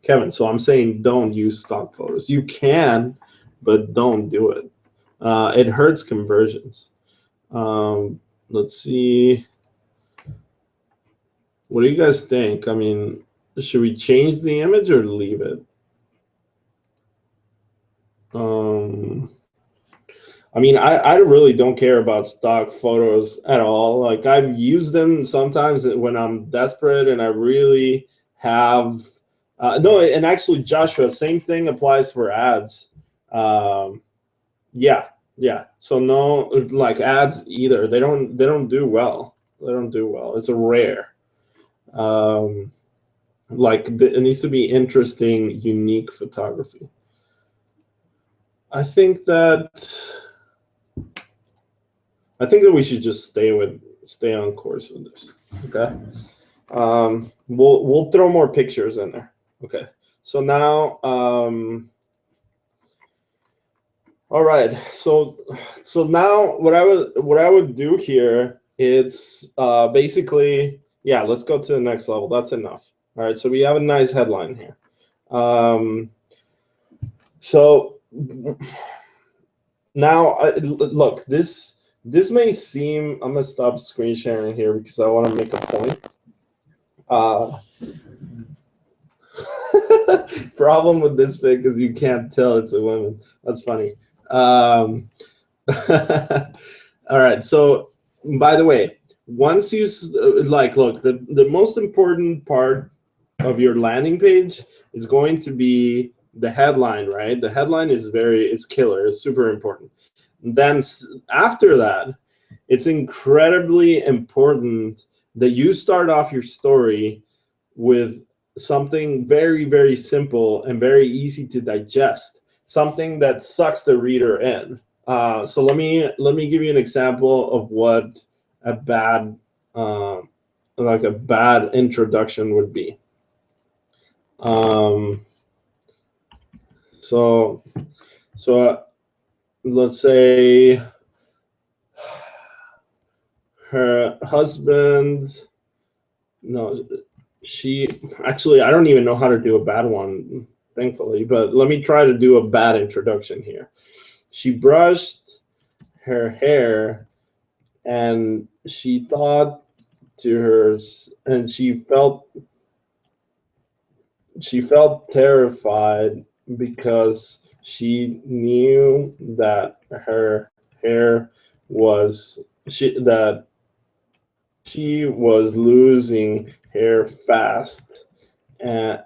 Kevin, so I'm saying don't use stock photos. You can, but don't do it. It hurts conversions. Let's see. What do you guys think? I mean, should we change the image or leave it? I mean, I really don't care about stock photos at all. Like, I've used them sometimes when I'm desperate and I really have no, and actually, Joshua, same thing applies for ads. Yeah. So no, like ads either. They don't do well. They don't do well. It's a rare. Like it needs to be interesting, unique photography. I think that we should just stay on course with this. Okay. We'll throw more pictures in there. Okay. So now, all right. So now what I would do here, it's basically, yeah, let's go to the next level. That's enough. All right. So we have a nice headline here. So Now, look, this may seem, I'm gonna stop screen sharing here because I want to make a point. Problem with this pic is you can't tell it's a woman. That's funny. Um, all right. So, by the way, once you like, look, the most important part of your landing page is going to be the headline, right? The headline is it's killer. It's super important. Then after that, it's incredibly important that you start off your story with something very, very simple and very easy to digest, something that sucks the reader in. So let me give you an example of what a bad like a bad introduction would be. So let's say her husband, no, she actually, I don't even know how to do a bad one, thankfully, but let me try to do a bad introduction here. She brushed her hair and she thought to her, and she felt terrified because she knew that her hair was that she was losing hair fast. And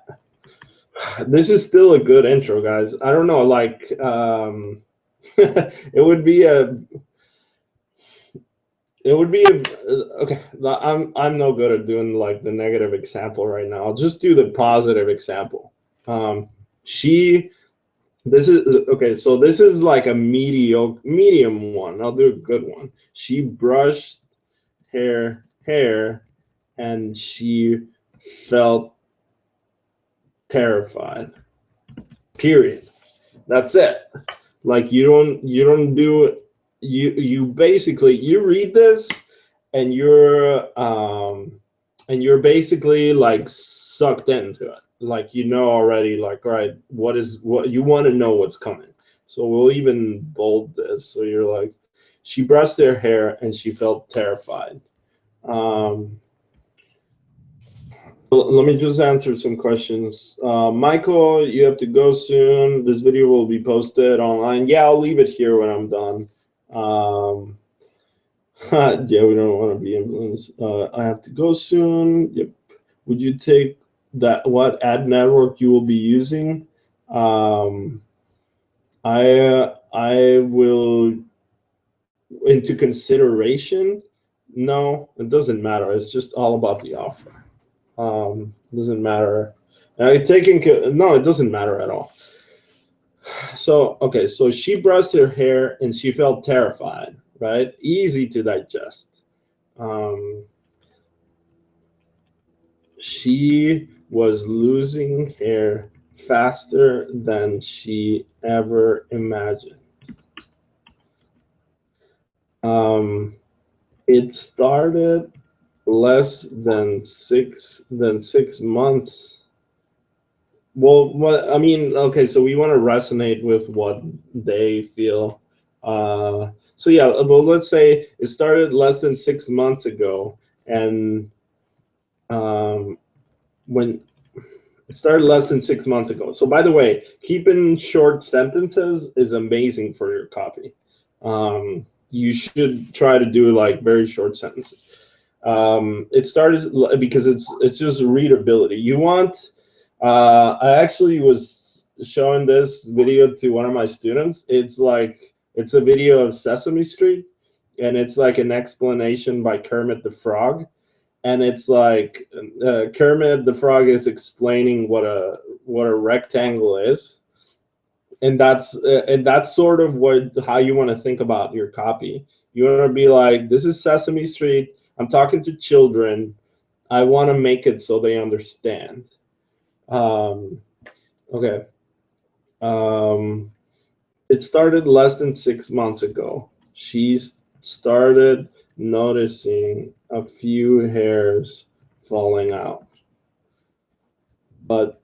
this is still a good intro, guys. I don't know, like it would be a okay. I'm no good at doing like the negative example right now. I'll just do the positive example. This is okay. So this is like a medium one. I'll do a good one. She brushed her hair and she felt terrified. Period. That's it. Like you don't do you basically you read this and you're basically like sucked into it. Like you know already, like, all right, what you want to know what's coming. So we'll even bold this. So you're like, she brushed her hair and she felt terrified. Let me just answer some questions. Michael, you have to go soon. This video will be posted online. Yeah, I'll leave it here when I'm done. Yeah, we don't want to be influenced. I have to go soon. Yep. Would you take what ad network you will be using? I will into consideration. No, it doesn't matter. It's just all about the offer. Doesn't matter. No, it doesn't matter at all. So, okay, so she brushed her hair and she felt terrified, right? Easy to digest. She was losing hair faster than she ever imagined. It started less than 6 months. Well, what I mean, okay, so we want to resonate with what they feel. So yeah, well, let's say it started less than 6 months ago, and when it started less than 6 months ago. So by the way, keeping short sentences is amazing for your copy. You should try to do like very short sentences. It started because it's just readability. You want. I actually was showing this video to one of my students. It's a video of Sesame Street, and it's like an explanation by Kermit the Frog, and it's like Kermit the Frog is explaining what a rectangle is, and that's sort of how you want to think about your copy. You want to be like, this is Sesame Street. I'm talking to children. I want to make it so they understand. Okay. It started less than 6 months ago. She started noticing a few hairs falling out, but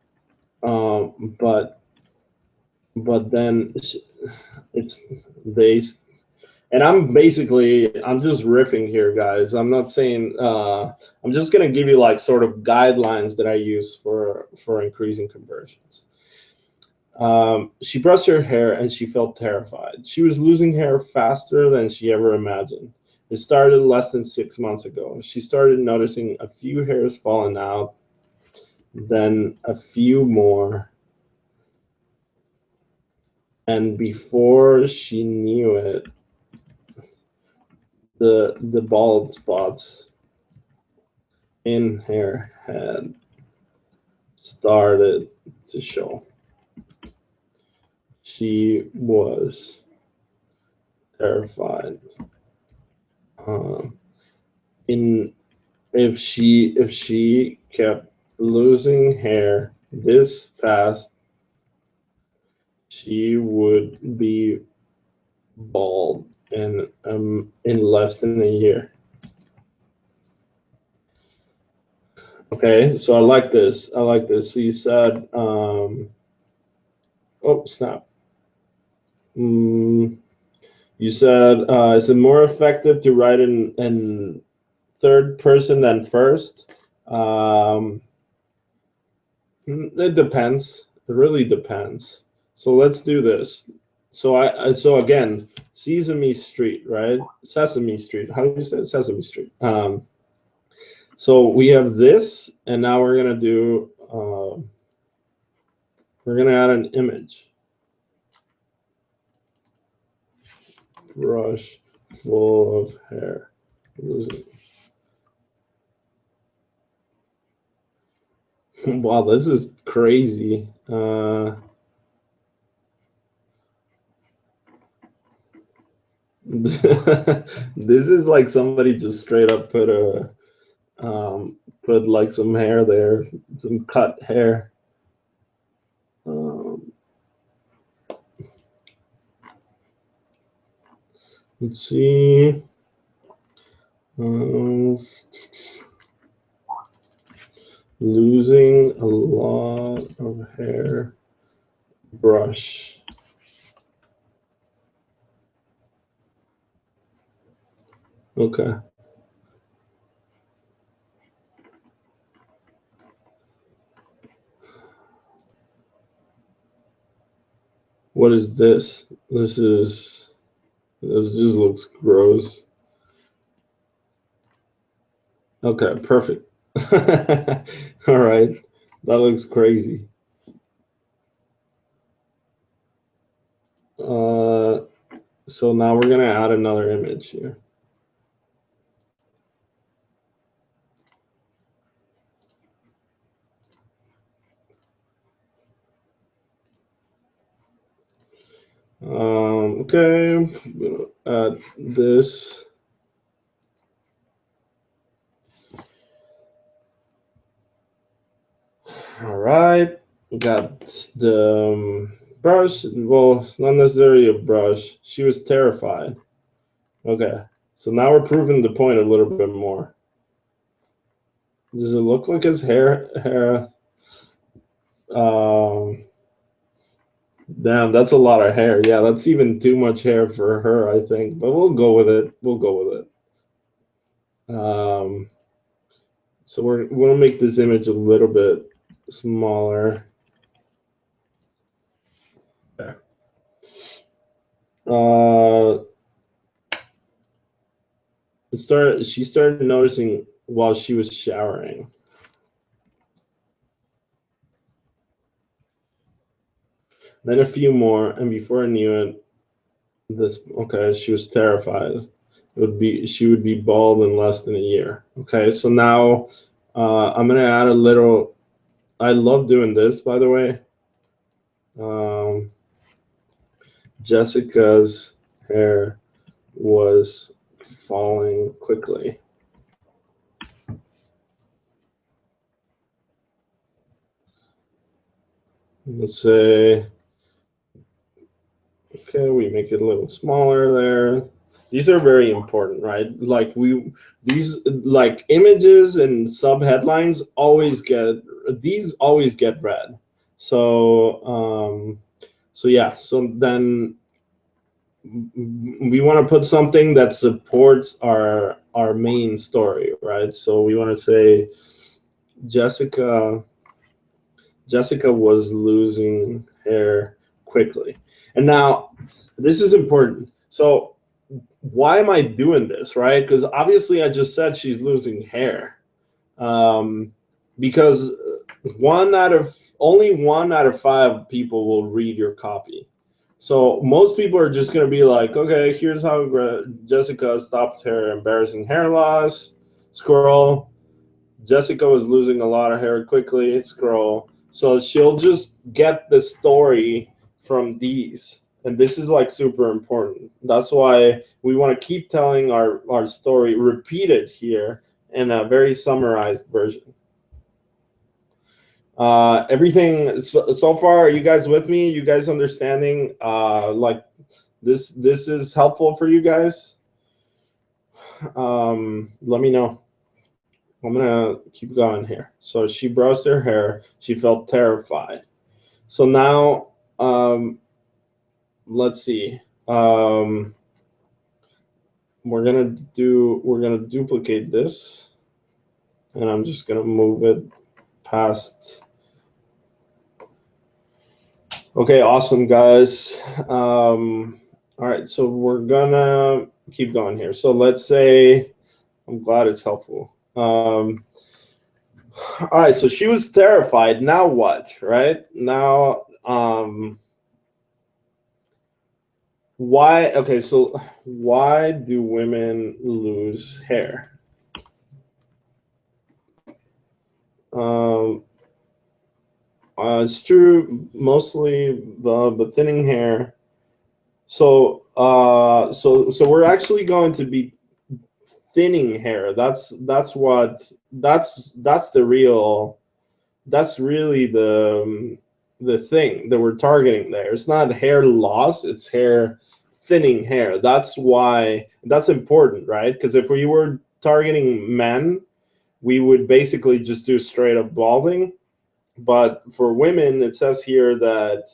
but then it's they. And I'm just riffing here, guys. I'm not saying, I'm just gonna give you like sort of guidelines that I use for increasing conversions. She brushed her hair and she felt terrified. She was losing hair faster than she ever imagined. It started less than 6 months ago. She started noticing a few hairs falling out, then a few more, and before she knew it, the bald spots in her head started to show. She was terrified. Um, in if she kept losing hair this fast, she would be bald in less than a year. Okay, so I like this. I like this. So you said, oh snap. You said, is it more effective to write in third person than first? It depends. It really depends. So let's do this. So again, Sesame Street, right? Sesame Street. How do you say it? Sesame Street. So we have this, and now we're gonna do. We're gonna add an image. Brush full of hair. Wow, this is crazy. This is like somebody just straight up put like some hair there, some cut hair. Let's see. Losing a lot of hair. Brush. Okay. What is this? This just looks gross. Okay, perfect. All right, that looks crazy. So now we're gonna add another image here. Okay, I'm gonna add this. All right, got the brush. Well, it's not necessarily a brush. She was terrified. Okay, so now we're proving the point a little bit more. Does it look like his hair? Damn, that's a lot of hair. Yeah, that's even too much hair for her, I think. But we'll go with it. We'll go with it. So we're gonna make this image a little bit smaller. Okay. She started noticing while she was showering. Then a few more, and before I knew it, she was terrified. She would be bald in less than a year. Okay, so now I'm gonna add a little. I love doing this, by the way. Jessica's hair was falling quickly. Let's say, okay, we make it a little smaller there. These are very important, right? Like these like images and sub headlines always get read. So So yeah, so then we want to put something that supports our main story, right? So we want to say Jessica was losing hair quickly. And now this is important. So why am I doing this, right? Because obviously I just said she's losing hair. Because only 1 out of 5 people will read your copy. So most people are just going to be like, okay, here's how Jessica stopped her embarrassing hair loss. Scroll. Jessica was losing a lot of hair quickly. Scroll. So she'll just get the story from these. And this is like super important. That's why we want to keep telling our story, repeated here in a very summarized version. Everything so far, are you guys with me? You guys understanding? Like this is helpful for you guys? Let me know. I'm gonna keep going here. So she brushed her hair. She felt terrified. So now, let's see. We're gonna duplicate this, and I'm just gonna move it past. Okay, awesome, guys. All right, so we're gonna keep going here. So let's say, I'm glad it's helpful. All right, so she was terrified. Now what, right? Now, why? Okay, so why do women lose hair? It's true, mostly the thinning hair. So, so we're actually going to be thinning hair. That's really the thing that we're targeting there. It's not hair loss, it's hair thinning hair. That's why that's important, right? Because if we were targeting men, we would basically just do straight up balding. But for women, it says here that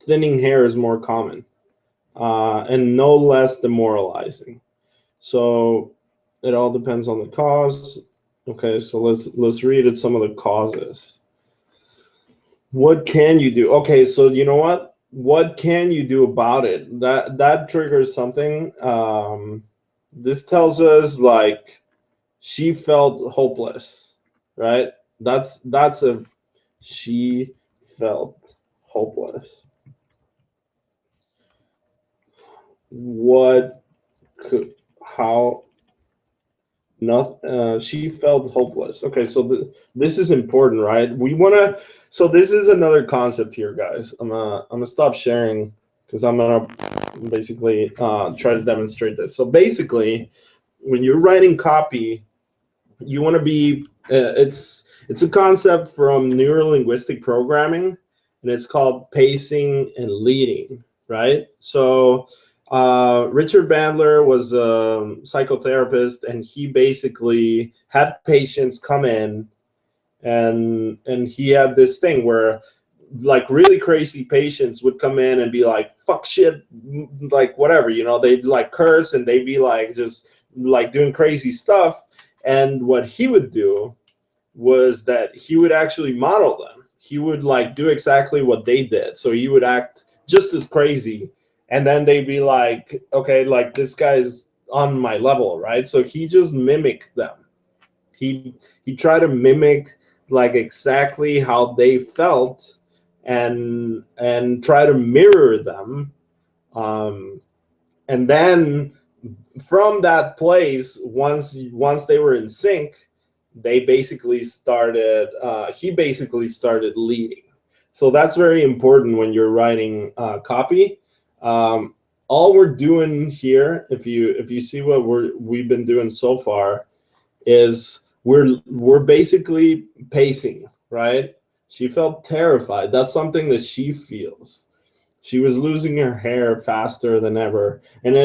thinning hair is more common and no less demoralizing. So it all depends on the cause. Okay, so let's read it. Some of the causes. What can you do? Okay, so you know what? What can you do about it? That triggers something. This tells us like she felt hopeless, right? That's a she felt hopeless. What could how not she felt hopeless. Okay, so this is important, right? We want to, so this is another concept here, guys. I'm gonna stop sharing because I'm gonna basically try to demonstrate this. So basically, when you're writing copy, you want to be it's a concept from neuro-linguistic programming, and it's called pacing and leading, right? So Richard Bandler was a psychotherapist, and he basically had patients come in, and he had this thing where like really crazy patients would come in and be like fuck shit, like whatever, you know, they'd like curse and they'd be like just like doing crazy stuff. And what he would do was that he would actually model them. He would like do exactly what they did. So he would act just as crazy, and then they'd be like, okay, like this guy's on my level, right? So he just mimicked them. He tried to mimic like exactly how they felt, and try to mirror them. And then from that place, once they were in sync, they basically started he basically started leading. So that's very important when you're writing copy. All we're doing here, if you see what we've been doing so far, is we're basically pacing, right? She felt terrified. That's something that she feels. She was losing her hair faster than ever, and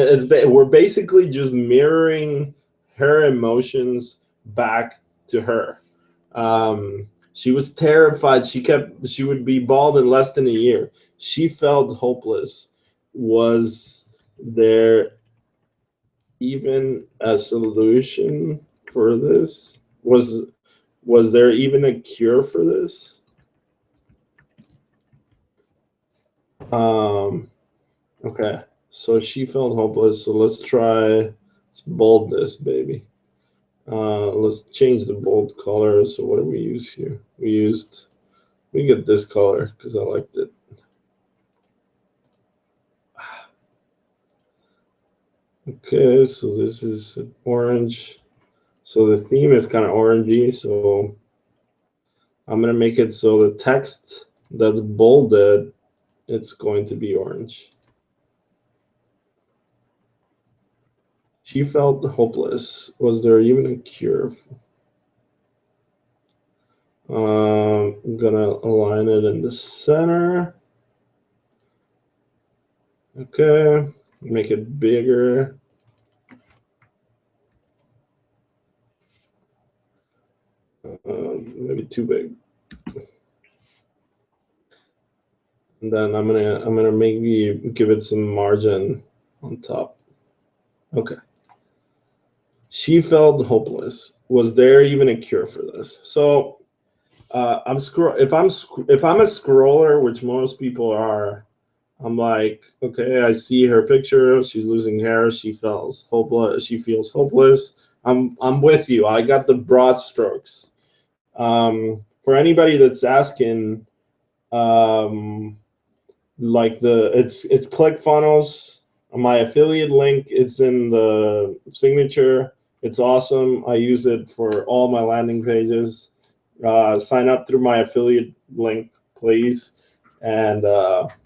we're basically just mirroring her emotions back to her. She was terrified. She would be bald in less than a year. She felt hopeless. Was there even a solution for this? Was there even a cure for this? Okay, so she felt hopeless. So let's bold this baby. Let's change the bold color. So what do we use here? We get this color because I liked it. Okay, so this is orange. So the theme is kind of orangey. So I'm gonna make it so the text that's bolded, it's going to be orange. She felt hopeless. Was there even a cure? I'm gonna align it in the center. Okay, make it bigger. Maybe too big. And then I'm gonna maybe give it some margin on top. Okay. She felt hopeless. Was there even a cure for this? So if I'm a scroller, which most people are, I'm like, okay, I see her picture. She's losing hair. She feels hopeless. She feels hopeless. I'm with you. I got the broad strokes. For anybody that's asking, like it's ClickFunnels. My affiliate link, it's in the signature. It's awesome. I use it for all my landing pages. Sign up through my affiliate link, please, and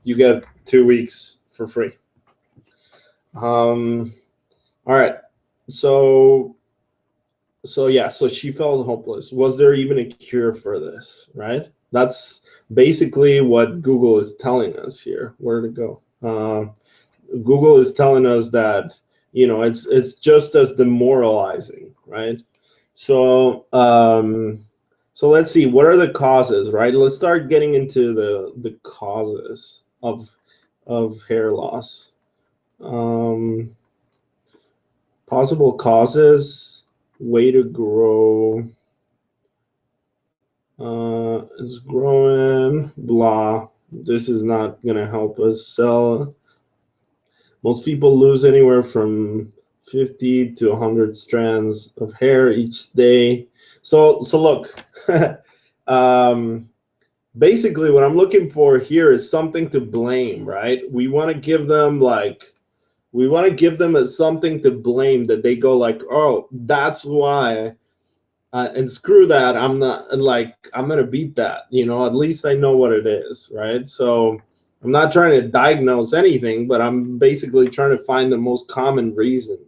you get 2 weeks for free. All right. So yeah, so she felt hopeless. Was there even a cure for this, right? That's basically what Google is telling us here. Where to go? Google is telling us that, you know, it's just as demoralizing, right? So so let's see, what are the causes, right? Let's start getting into the causes of hair loss. Possible causes, way to grow, is growing, blah. This is not gonna help us sell. Most people lose anywhere from 50 to 100 strands of hair each day. So look, basically what I'm looking for here is something to blame, right? We want to give them something to blame, that they go like, oh, that's why. And screw that, I'm gonna beat that, you know, at least I know what it is, right? So I'm not trying to diagnose anything, but I'm basically trying to find the most common reason.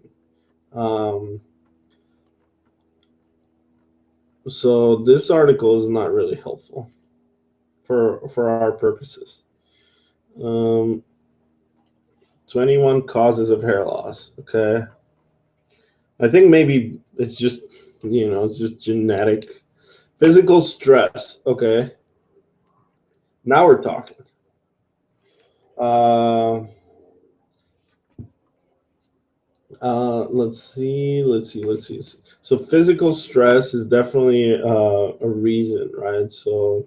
So this article is not really helpful for our purposes. 21 causes of hair loss. Okay, I think maybe it's just, you know, it's just genetic. Physical stress. Okay, now we're talking. Let's see. So physical stress is definitely a reason, right? So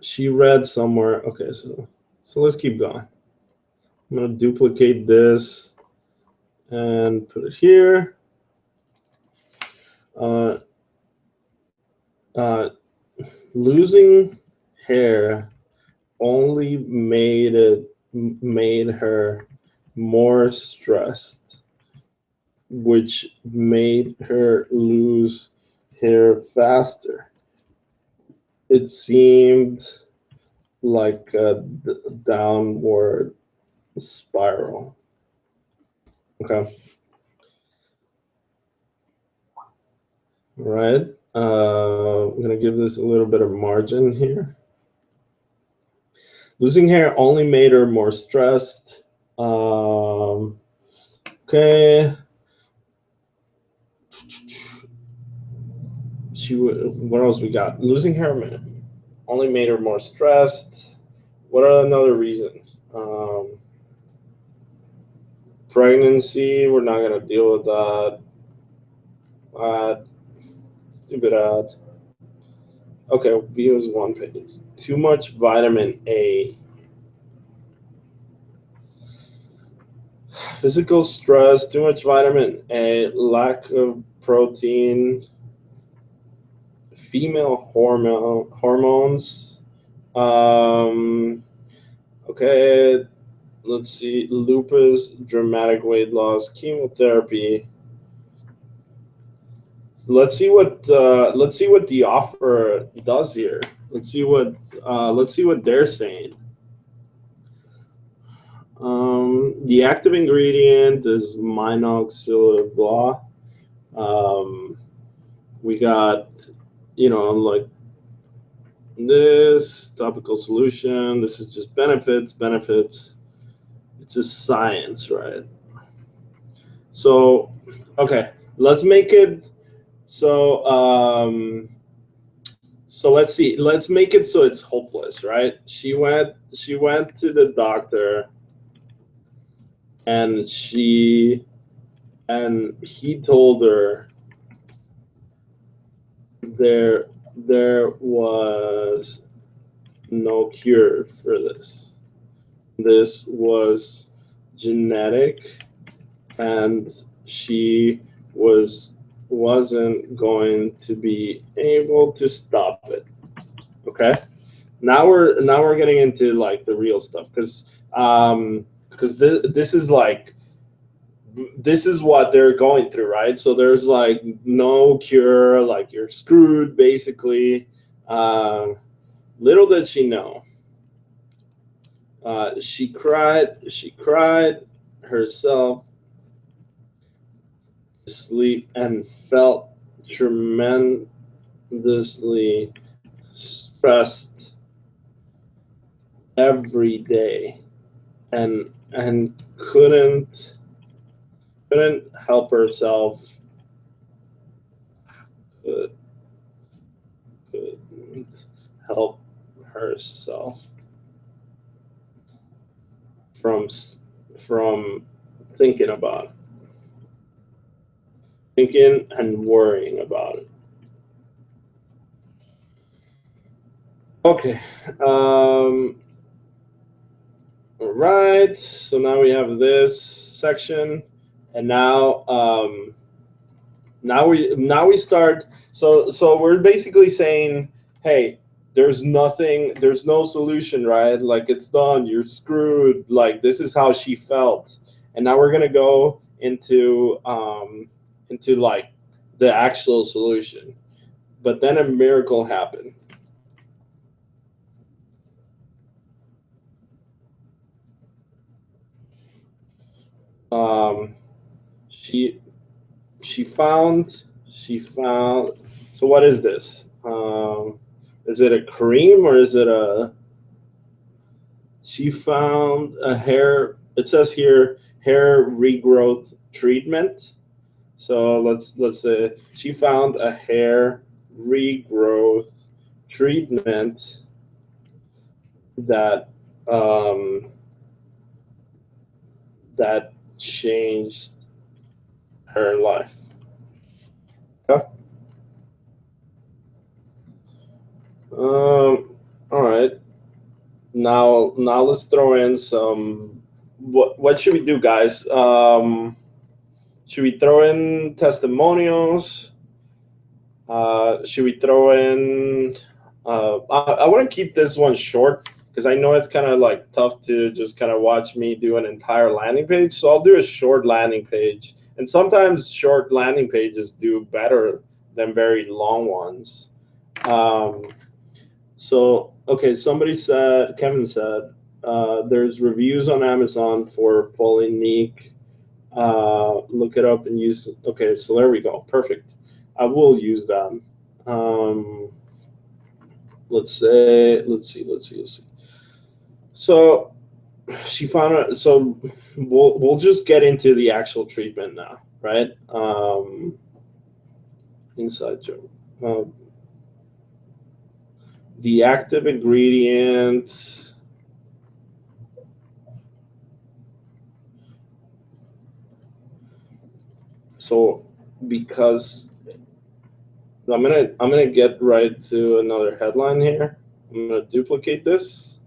she read somewhere. Okay, so let's keep going. I'm gonna duplicate this and put it here. Losing hair only made her more stressed, which made her lose hair faster. It seemed like a downward spiral. Okay. All right. I'm going to give this a little bit of margin here. Losing hair only made her more stressed. Okay. what else we got? Losing hair only made her more stressed. What are another reason? Pregnancy, we're not gonna deal with that. Stupid ad. Okay, views 1 page. Too much vitamin A. Physical stress, too much vitamin A, lack of protein, female hormones. Okay, let's see. Lupus, dramatic weight loss, chemotherapy. Let's see what the offer does here. Let's see what they're saying. The active ingredient is minoxidil blah. We got, like this topical solution. This is just benefits. It's just science, right? So, okay, let's make it. So let's see. Let's make it so it's hopeless, right? She went to the doctor, and he told her there was no cure for this. This was genetic, and she wasn't going to be able to stop it. Okay, now we're getting into like the real stuff, because this is like, this is what they're going through, right? So there's like no cure, like you're screwed basically. Little did she know. She cried herself to sleep and felt tremendously stressed every day, and couldn't help herself. Couldn't help herself from thinking about it, thinking and worrying about it. Okay. All right. So now we have this section, and now we start. So we're basically saying, hey, there's no solution, right? Like, it's done. You're screwed. Like, this is how she felt, and now we're gonna go into like the actual solution. But then a miracle happened. She found. So what is this? Is it a cream, or is it a? She found a hair. It says here hair regrowth treatment. So let's say she found a hair regrowth treatment that that changed her life. Okay. All right. Now let's throw in some. What should we do, guys? Should we throw in testimonials? Should we throw in? I want to keep this one short, because I know it's kind of like tough to just kind of watch me do an entire landing page. So I'll do a short landing page, and sometimes short landing pages do better than very long ones. So, okay, Kevin said, there's reviews on Amazon for Polynique. Look it up and use. Okay, so there we go. Perfect. I will use them. Let's see. So she found it. So we'll just get into the actual treatment now, right? Inside joke. the active ingredient. So because I'm gonna get right to another headline here. I'm gonna duplicate this,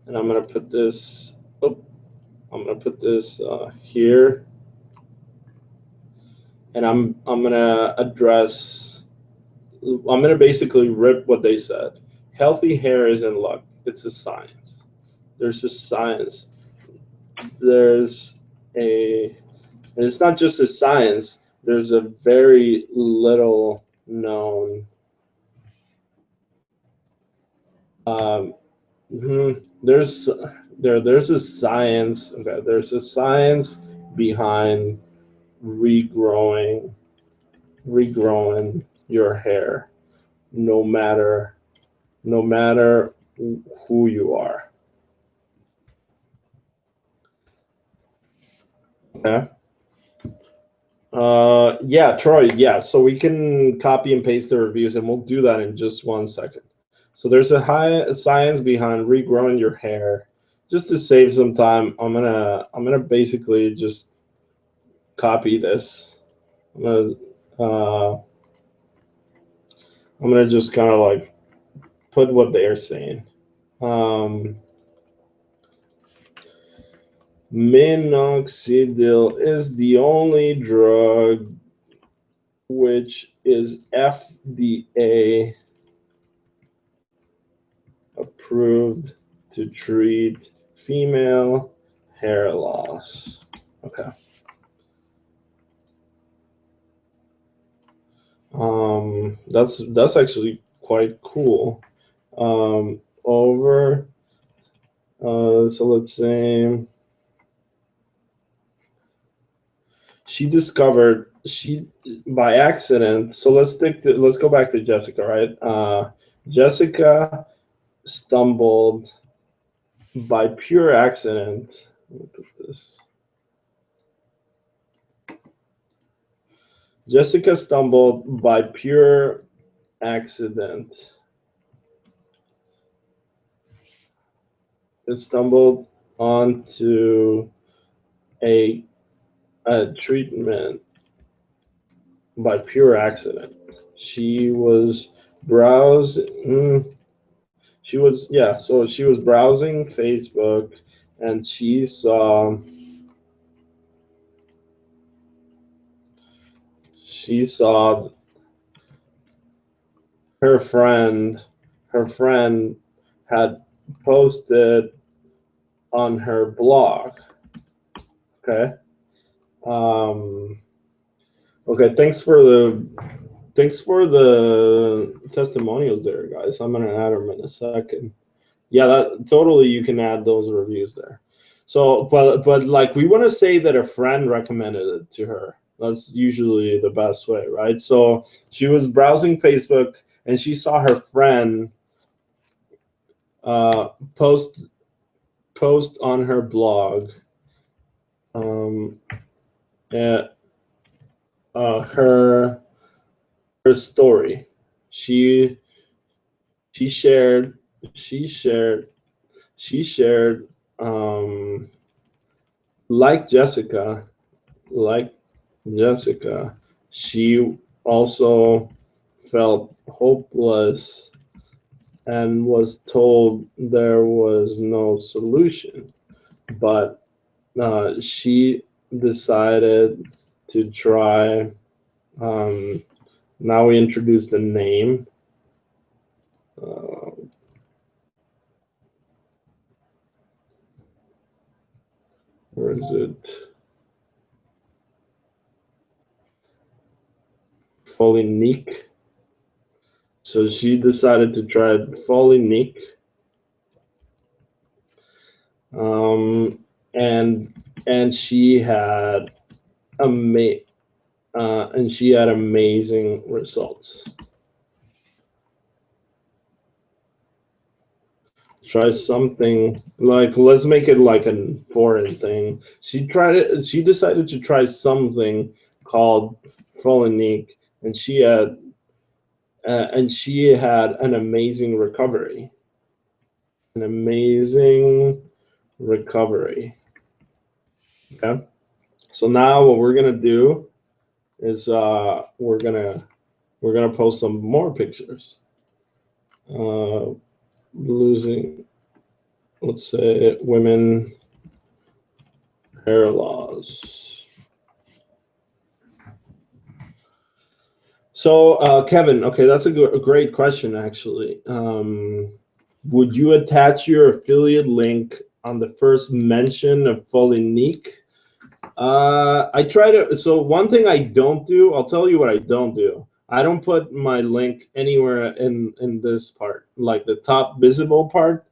and I'm gonna put this. Oh, I'm gonna put this here, and I'm gonna address. I'm gonna basically rip what they said. Healthy hair isn't luck; it's a science. There's a science. There's a, and it's not just a science. There's a very little known. There's there's a science. Okay, there's a science behind regrowing your hair, no matter who you are. Okay. Yeah, Troy. Yeah, so we can copy and paste the reviews, and we'll do that in just 1 second. So there's a high science behind regrowing your hair. Just to save some time, I'm gonna basically just copy this. I'm gonna just kind of like put what they're saying. Minoxidil is the only drug which is FDA approved to treat female hair loss. Okay. That's actually quite cool. So let's say she discovered by accident. So let's go back to Jessica, right? Jessica stumbled by pure accident. Let me put this. Jessica stumbled by pure accident. It stumbled onto a treatment by pure accident. She was browsing. So she was browsing Facebook, and she saw her friend had posted on her blog. Okay. Okay. Thanks for the testimonials there, guys. I'm gonna add them in a second. Yeah, that totally, you can add those reviews there. So, but like, we want to say that a friend recommended it to her. That's usually the best way, right? So she was browsing Facebook, and she saw her friend post on her blog her story. She shared like Jessica, she also felt hopeless and was told there was no solution, but she decided to try. Now we introduce the name. Where is it? Folinique. So she decided to try Folinique. And she had amazing results. Try something like, let's make it like a foreign thing. She decided to try something called Folinique, and she had an amazing recovery. An amazing recovery. Okay. So now what we're gonna do is we're gonna post some more pictures. Losing, let's say, women hair loss. So Kevin, okay, that's a great question actually. Would you attach your affiliate link on the first mention of Folinique? I try to. So one thing I don't do, I'll tell you what I don't do. I don't put my link anywhere in this part, like the top visible part.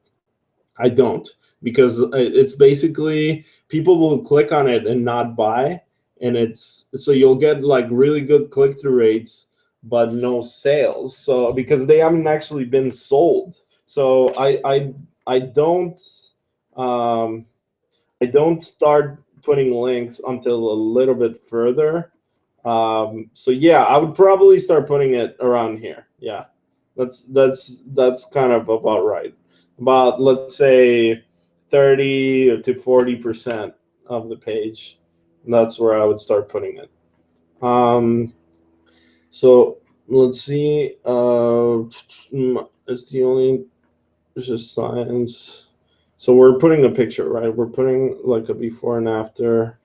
I don't, because it's basically people will click on it and not buy, and it's so you'll get like really good click-through rates, but no sales. So because they haven't actually been sold. So I don't um, I don't start putting links until a little bit further. So yeah, I would probably start putting it around here. Yeah, that's kind of about right. About, let's say, 30 to 40% of the page. That's where I would start putting it. So let's see. It's the only. It's just science. So we're putting a picture, right? We're putting like a before and after,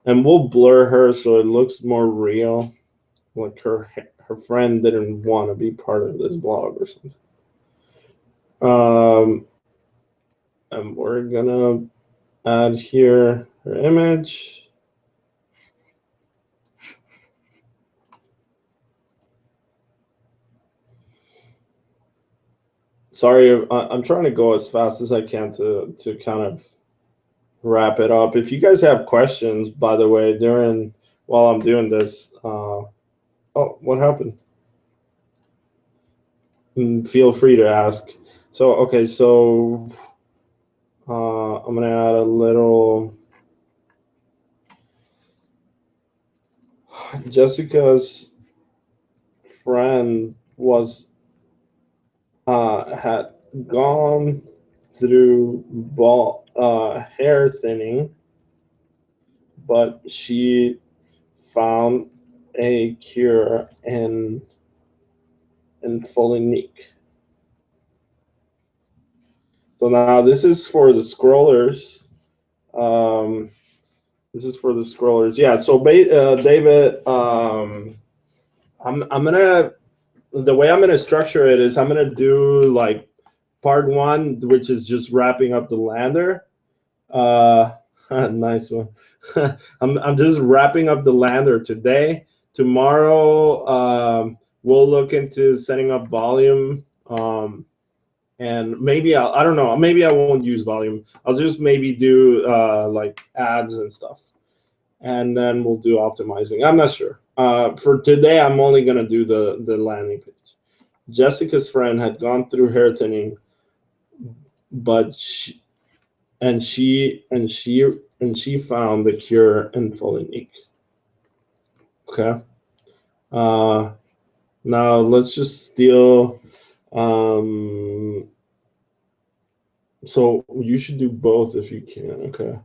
and we'll blur her so it looks more real, like her friend didn't want to be part of this blog or something. And we're gonna add here her image. Sorry, I'm trying to go as fast as I can to kind of wrap it up. If you guys have questions, by the way, while I'm doing this, oh, what happened? Feel free to ask. So okay, so I'm gonna add a little. Jessica's friend had gone through hair thinning, but she found a cure in Folinique. So now this is for the scrollers. This is for the scrollers. Yeah. So David, I'm gonna the way I'm gonna structure it is I'm gonna do like part one, which is just wrapping up the lander. Nice one. I'm just wrapping up the lander today. Tomorrow, we'll look into setting up volume. And maybe I don't know. Maybe I won't use volume. I'll just maybe do like ads and stuff, and then we'll do optimizing. I'm not sure. For today, I'm only gonna do the landing page. Jessica's friend had gone through hair thinning, but she found the cure in Folinique. Okay. Now let's just steal. So you should do both if you can. Okay.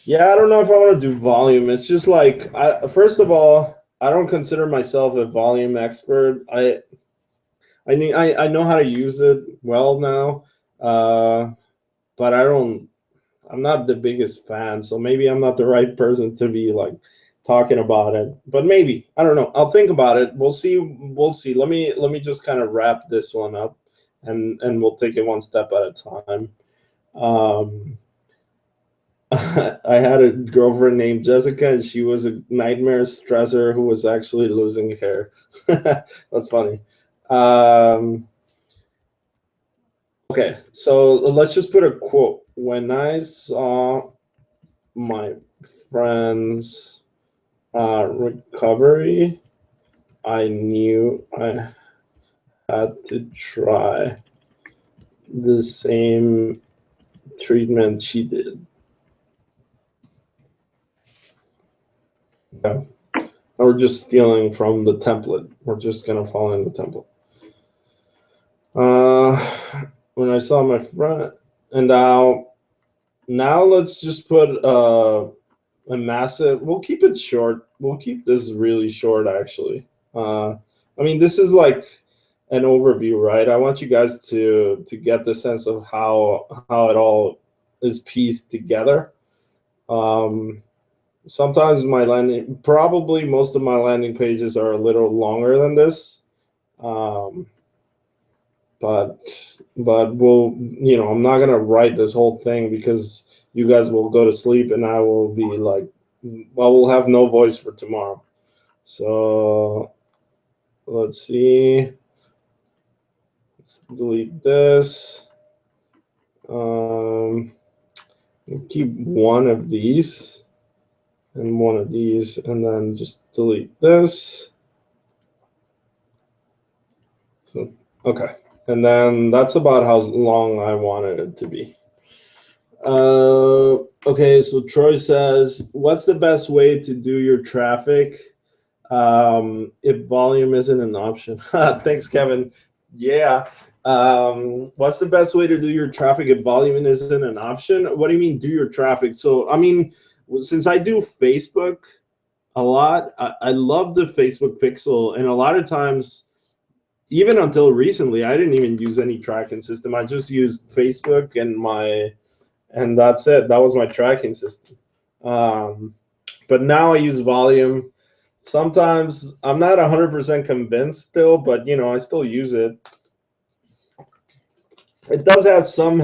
Yeah, I don't know if I want to do volume. It's just like, first of all, I don't consider myself a volume expert. I know how to use it well now, but I'm not the biggest fan, so maybe I'm not the right person to be like talking about it. But maybe, I don't know. I'll think about it. We'll see. We'll see. Let me just kind of wrap this one up, and we'll take it one step at a time. I had a girlfriend named Jessica, and she was a nightmare stressor who was actually losing hair. That's funny. Okay, so let's just put a quote. When I saw my friend's recovery, I knew I had to try the same treatment she did. Okay. We're just stealing from the template. We're just gonna follow in the template. When I saw my friend, and now let's just put a massive. We'll keep it short. We'll keep this really short, actually. I mean, this is like an overview, right? I want you guys to get the sense of how it all is pieced together. Sometimes probably most of my landing pages are a little longer than this. But we'll, I'm not gonna write this whole thing because you guys will go to sleep and I will be like, well, we'll have no voice for tomorrow. So let's see. Let's delete this. We'll keep one of these and one of these, and then just delete this. So, okay. And then that's about how long I wanted it to be. Okay, so Troy says, what's the best way to do your traffic if volume isn't an option? Thanks, Kevin. Yeah. What's the best way to do your traffic if volume isn't an option? What do you mean do your traffic? So, I mean, since I do Facebook a lot, I love the Facebook pixel, and a lot of times, even until recently, I didn't even use any tracking system. I just used Facebook and that's it. That was my tracking system. But now I use volume. Sometimes I'm not 100% convinced still, but I still use it. It does have some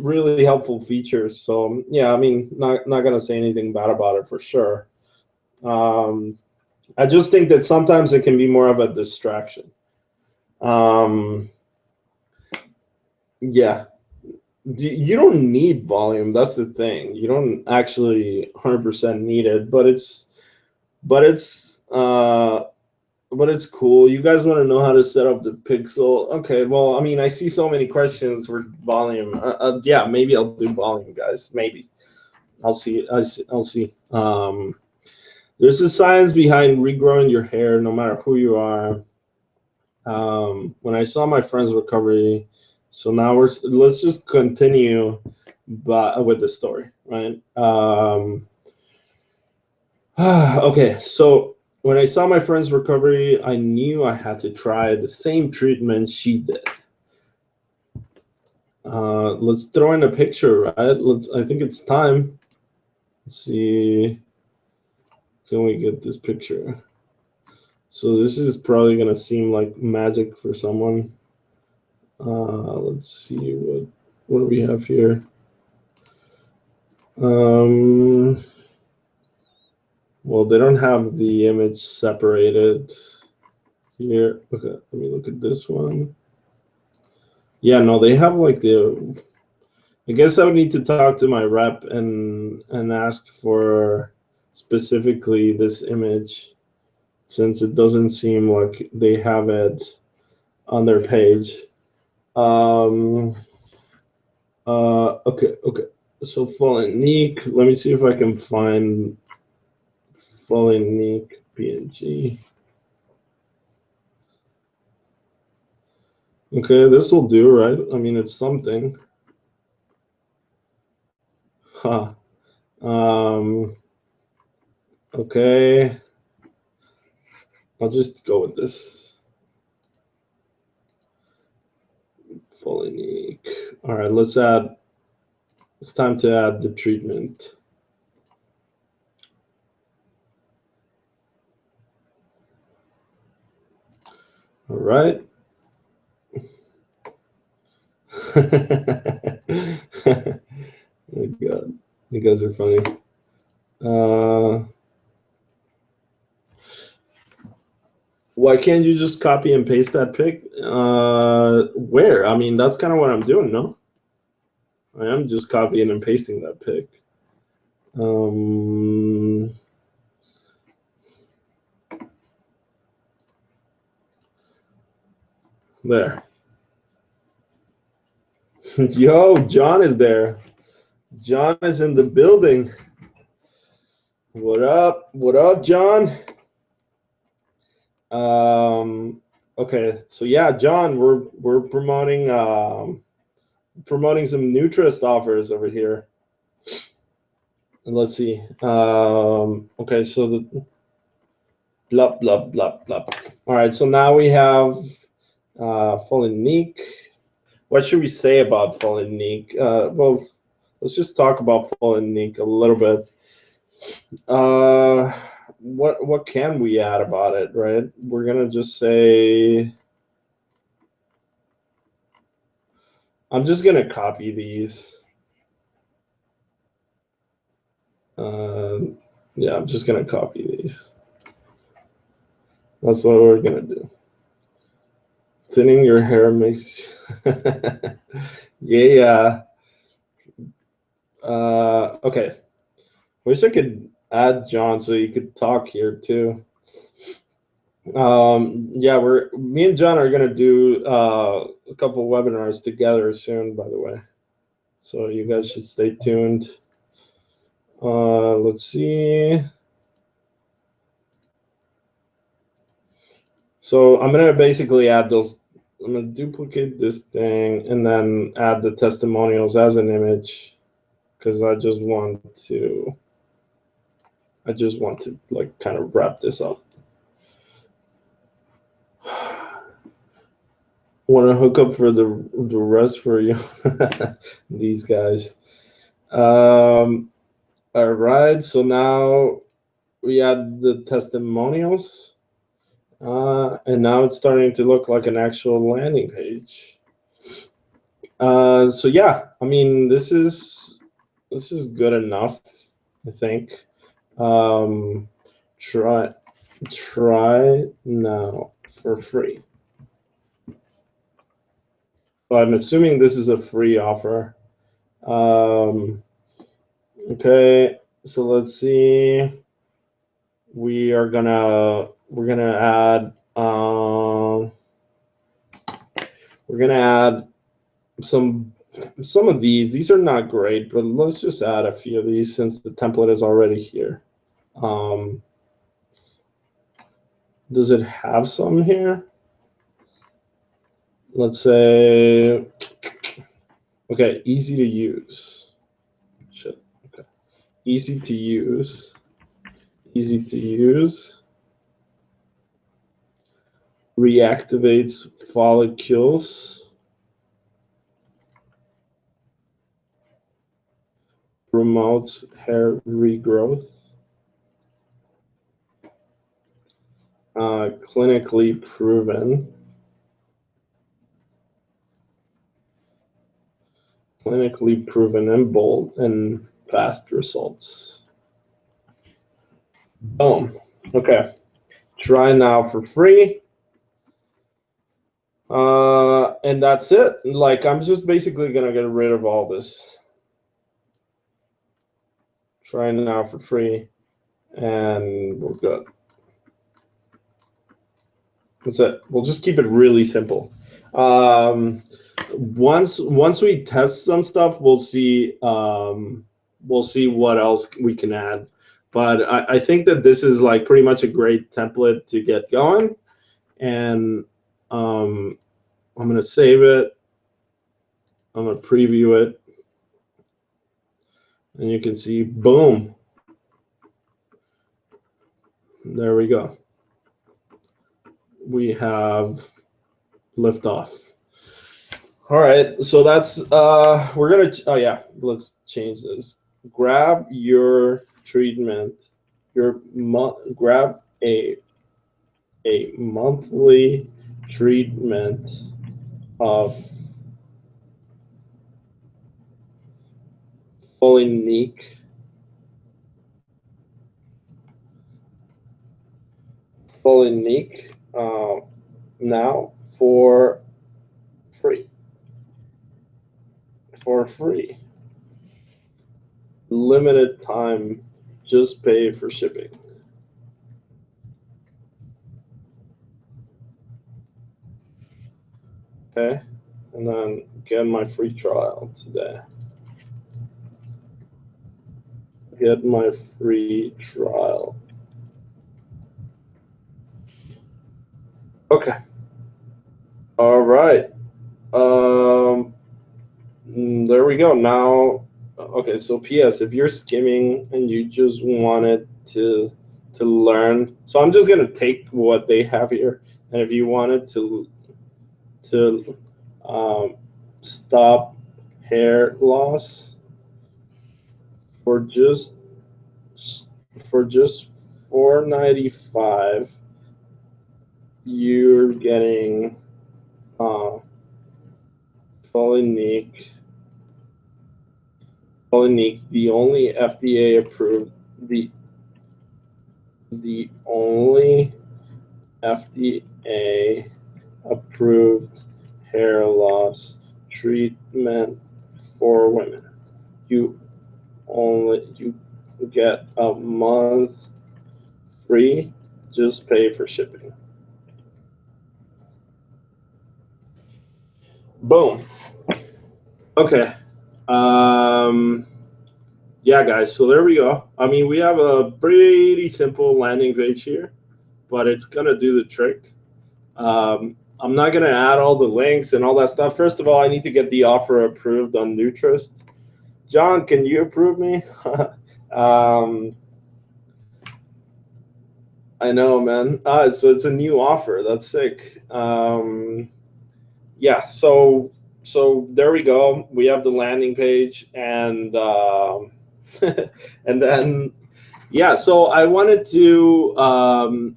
really helpful features. So yeah, I mean, not gonna say anything bad about it for sure. I just think that sometimes it can be more of a distraction. Yeah, you don't need volume. That's the thing. You don't actually 100% need it, but it's cool. You guys want to know how to set up the pixel? Okay, well, I mean, I see so many questions for volume. Yeah, maybe I'll do volume, guys. Maybe I'll see. I'll see. There's a science behind regrowing your hair, no matter who you are. When I saw my friend's recovery, so now let's just continue, with the story, right? Okay, so when I saw my friend's recovery, I knew I had to try the same treatment she did. Let's throw in a picture, right? I think it's time. Let's see. Can we get this picture? So this is probably gonna seem like magic for someone. Let's see what do we have here. Well, they don't have the image separated here. Okay, let me look at this one. Yeah, no, they have like I guess I would need to talk to my rep and ask for specifically this image, since it doesn't seem like they have it on their page. Okay. So Fallen-Neek, let me see if I can find Fallen-Neek PNG. Okay, this will do, right? I mean, it's something. Huh. Okay. I'll just go with this. Fallen-Neek. All right, let's add. It's time to add the treatment. All right. Oh God, you guys are funny. Why can't you just copy and paste that pic? Where? I mean, that's kind of what I'm doing, no? I am just copying and pasting that pic. There. Yo, John is there. John is in the building. What up? What up, John? Okay, so yeah, John, we're promoting promoting some Nutrist offers over here. And let's see. Okay, so the blah blah blah blah. All right, so now we have full and unique. What should we say about full and unique? Well, let's just talk about full and unique a little bit. What can we add about it, right? We're gonna just say, I'm just gonna copy these. Yeah, I'm just gonna copy these. That's what we're gonna do. Thinning your hair makes yeah. Okay. Wish I could add John so you could talk here too. Yeah, me and John are gonna do a couple webinars together soon, by the way. So you guys should stay tuned. Let's see. So I'm gonna basically add those. I'm gonna duplicate this thing and then add the testimonials as an image because I just want to like kind of wrap this up. Want to hook up for the rest for you, these guys. All right, so now we add the testimonials, and now it's starting to look like an actual landing page. So yeah, I mean, this is good enough, I think. Try now for free. So I'm assuming this is a free offer. Okay, so let's see. We're gonna add some of these. These are not great, but let's just add a few of these since the template is already here. Does it have some here? Let's say, okay, easy to use. Shit. Okay. Easy to use. Easy to use. Reactivates follicles. Promotes hair regrowth. Clinically proven. Clinically proven and bold and fast results. Boom. Okay. Try now for free. And that's it. Like, I'm just basically gonna get rid of all this. Try now for free, and we're good. That's it. We'll just keep it really simple. Once we test some stuff, we'll see what else we can add. But I think that this is like pretty much a great template to get going. And I'm gonna save it. I'm gonna preview it, and you can see, boom. There we go. We have liftoff. All right, so that's we're gonna. Oh yeah, let's change this. Grab your treatment. Grab a monthly treatment of fully unique. Fully unique now for free. For free. Limited time. Just pay for shipping. Okay, and then get my free trial today. Get my free trial. Okay. All right. There we go. Now, okay. So, P.S. If you're skimming and you just wanted to learn, so I'm just gonna take what they have here, and if you wanted to stop hair loss for just for just 495, you're getting uh, Folinique, the only FDA approved, the only FDA approved hair loss treatment for women. You get a month free. Just pay for shipping. Boom. Okay. Um, yeah, guys. So there we go. I mean, we have a pretty simple landing page here, but it's gonna do the trick. I'm not gonna add all the links and all that stuff. First of all, I need to get the offer approved on Nutrist. John, can you approve me? um, I know, man. So it's a new offer. That's sick. Yeah. So there we go. We have the landing page, and and then yeah. So I wanted to.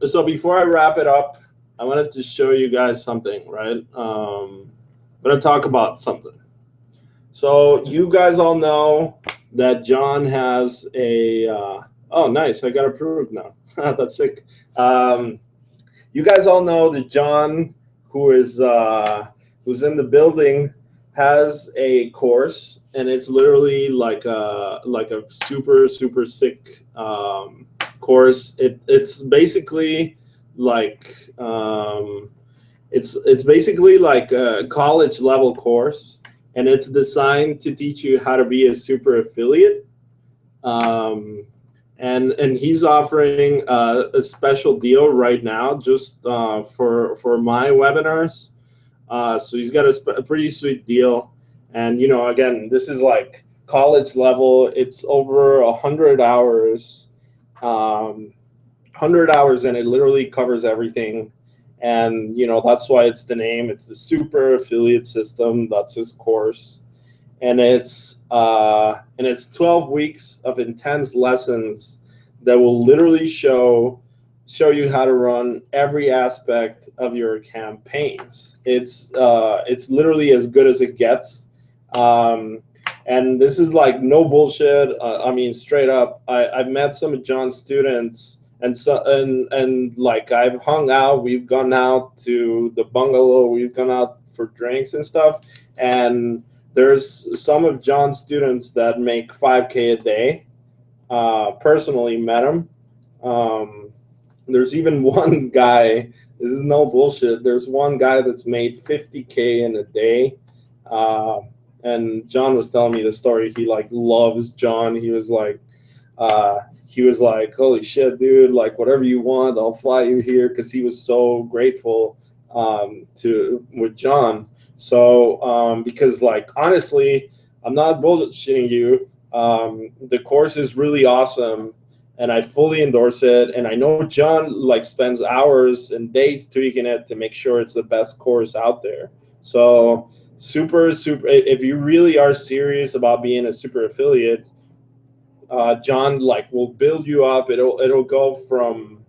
So before I wrap it up, I wanted to show you guys something. Right. I'm gonna talk about something. So you guys all know that John has a. Oh, nice! I got approved now. That's sick. Um, you guys all know that John, who's in the building, has a course, and it's literally like a super sick course. It's basically like it's basically like a college level course, and it's designed to teach you how to be a super affiliate. Um, and he's offering a special deal right now just for my webinars. So he's got a pretty sweet deal, and you know, again, this is like college level. It's over 100 hours, 100 hours, and it literally covers everything. And you know, that's why it's the name. It's the Super Affiliate System. That's his course, and it's 12 weeks of intense lessons that will literally show you how to run every aspect of your campaigns. It's literally as good as it gets. And this is like no bullshit. I mean, straight up. I've met some of John's students, and like I've hung out. We've gone out to the bungalow. We've gone out for drinks and stuff. And there's some of John's students that make 5K a day. Personally met him. Um, there's even one guy. This is no bullshit. There's one guy that's made 50K in a day. Uh, and John was telling me the story. He like loves John. He was like, holy shit, dude! Like whatever you want, I'll fly you here, because he was so grateful to with John. So because like honestly, I'm not bullshitting you. The course is really awesome, and I fully endorse it. And I know John like spends hours and days tweaking it to make sure it's the best course out there. So super. If you really are serious about being a super affiliate, John like will build you up. It'll go from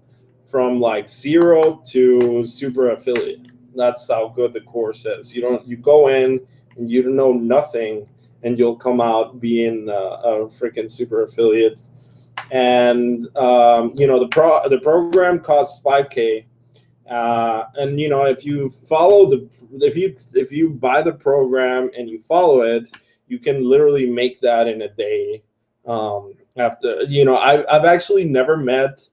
like 0 to super affiliate. That's how good the course is. You go in and you don't know nothing, and you'll come out being a freaking super affiliate. And you know, the program costs 5K. And you know, if you follow if you buy the program and you follow it, you can literally make that in a day. After you know, I've actually never met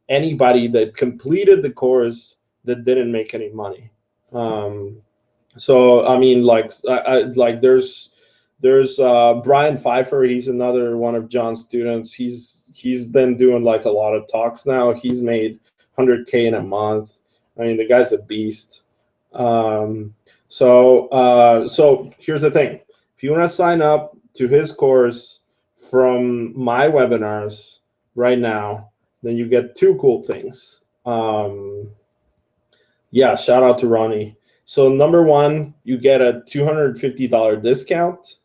anybody that completed the course that didn't make any money. Um, so I mean, like like there's Brian Pfeiffer. He's another one of John's students. He's been doing like a lot of talks now. He's made 100K in a month. I mean, the guy's a beast. So here's the thing. If you want to sign up to his course from my webinars right now, then you get two cool things. Yeah, shout out to Ronnie. So number one, you get a $250 discount.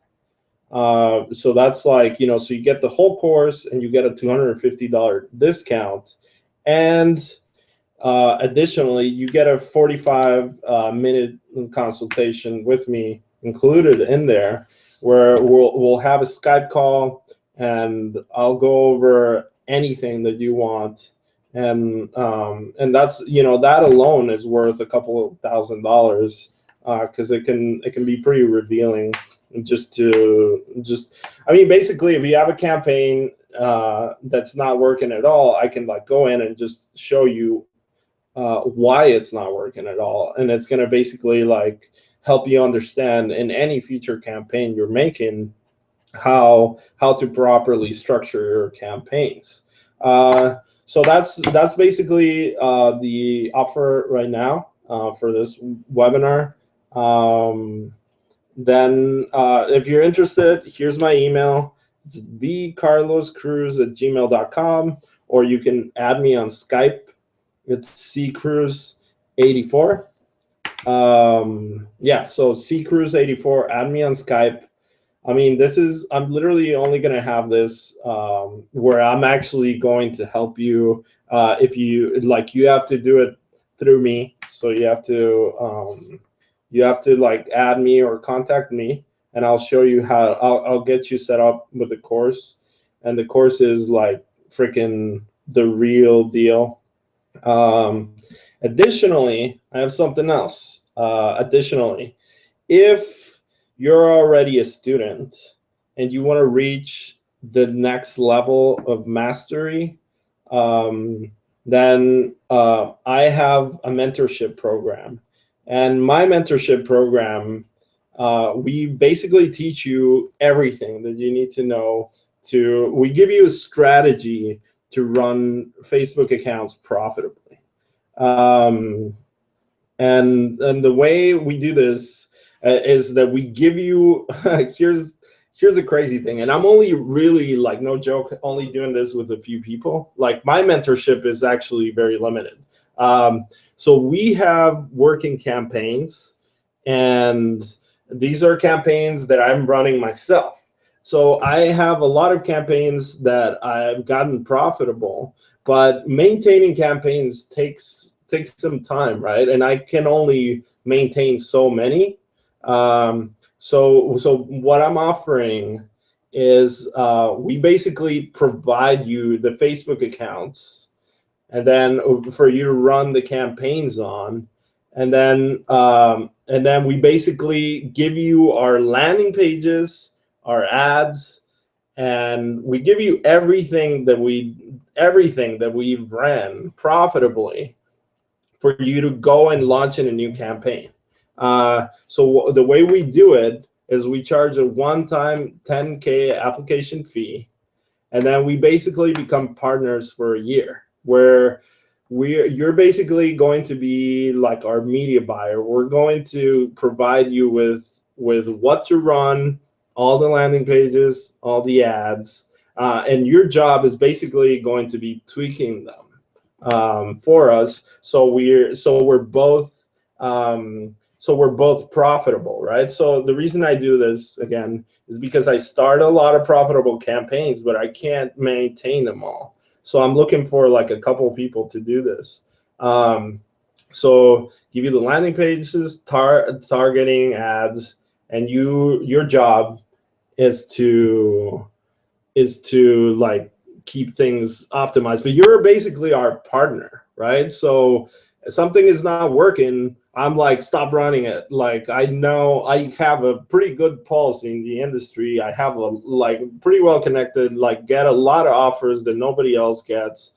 So that's like, you know, so you get the whole course and you get a $250 discount. And additionally, you get a 45-minute consultation with me included in there, where we'll have a Skype call and I'll go over anything that you want. And that's, you know, that alone is worth a couple of $1,000, because it can be pretty revealing. I mean, basically, if you have a campaign that's not working at all, I can like go in and just show you why it's not working at all, and it's going to basically like help you understand in any future campaign you're making how to properly structure your campaigns. So that's basically the offer right now for this webinar. Then if you're interested, here's my email. It's vcarloscruz@gmail.com, or you can add me on Skype. It's ccruz84. Yeah, so ccruz84, add me on Skype. I mean, I'm literally only going to have this where I'm actually going to help you. If you like, you have to do it through me. So you have to like add me or contact me, and I'll show you how. I'll get you set up with the course, and the course is like freaking the real deal. Additionally, I have something else. Additionally, if you're already a student and you want to reach the next level of mastery, then I have a mentorship program. And my mentorship program, we basically teach you everything that you need to know. We give you a strategy to run Facebook accounts profitably. And the way we do this is that we give you here's a crazy thing, and I'm only really, like, no joke, only doing this with a few people. Like, my mentorship is actually very limited. So we have working campaigns, and these are campaigns that I'm running myself. So I have a lot of campaigns that I've gotten profitable, but maintaining campaigns takes some time, right? And I can only maintain so many. So what I'm offering is we basically provide you the Facebook accounts, and then for you to run the campaigns on, and then we basically give you our landing pages, our ads, and we give you everything that we've ran profitably for you to go and launch in a new campaign. So the way we do it is we charge a one-time 10K application fee, and then we basically become partners for a year, where you're basically going to be like our media buyer. We're going to provide you with what to run, all the landing pages, all the ads, and your job is basically going to be tweaking them for us. So we're both profitable, right? So the reason I do this, again, is because I start a lot of profitable campaigns, but I can't maintain them all. So I'm looking for like a couple people to do this. So give you the landing pages, targeting ads, and your job is to like keep things optimized. But you're basically our partner, right? So if something is not working, I'm like, stop running it. Like, I know I have a pretty good pulse in the industry. I have pretty well connected, like, get a lot of offers that nobody else gets.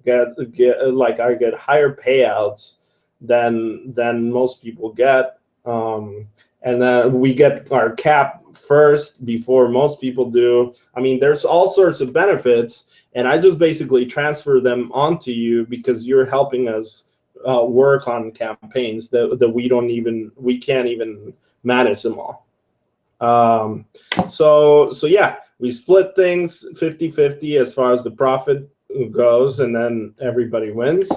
Like, I get higher payouts than most people get. And then we get our cap first before most people do. I mean, there's all sorts of benefits, and I just basically transfer them onto you because you're helping us work on campaigns that we can't even manage them all. So yeah, we split things 50-50 as far as the profit goes, and then everybody wins.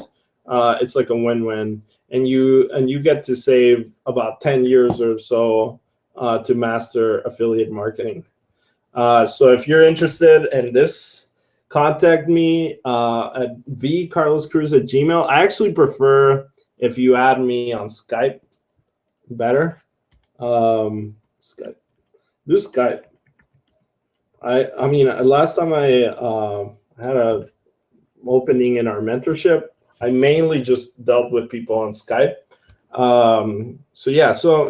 It's like a win-win, and you get to save about 10 years or so to master affiliate marketing. So if you're interested in this, contact me at vcarloscruz@gmail. I actually prefer if you add me on Skype, better. Skype. Do Skype. I mean, last time I had a opening in our mentorship, I mainly just dealt with people on Skype. So yeah, so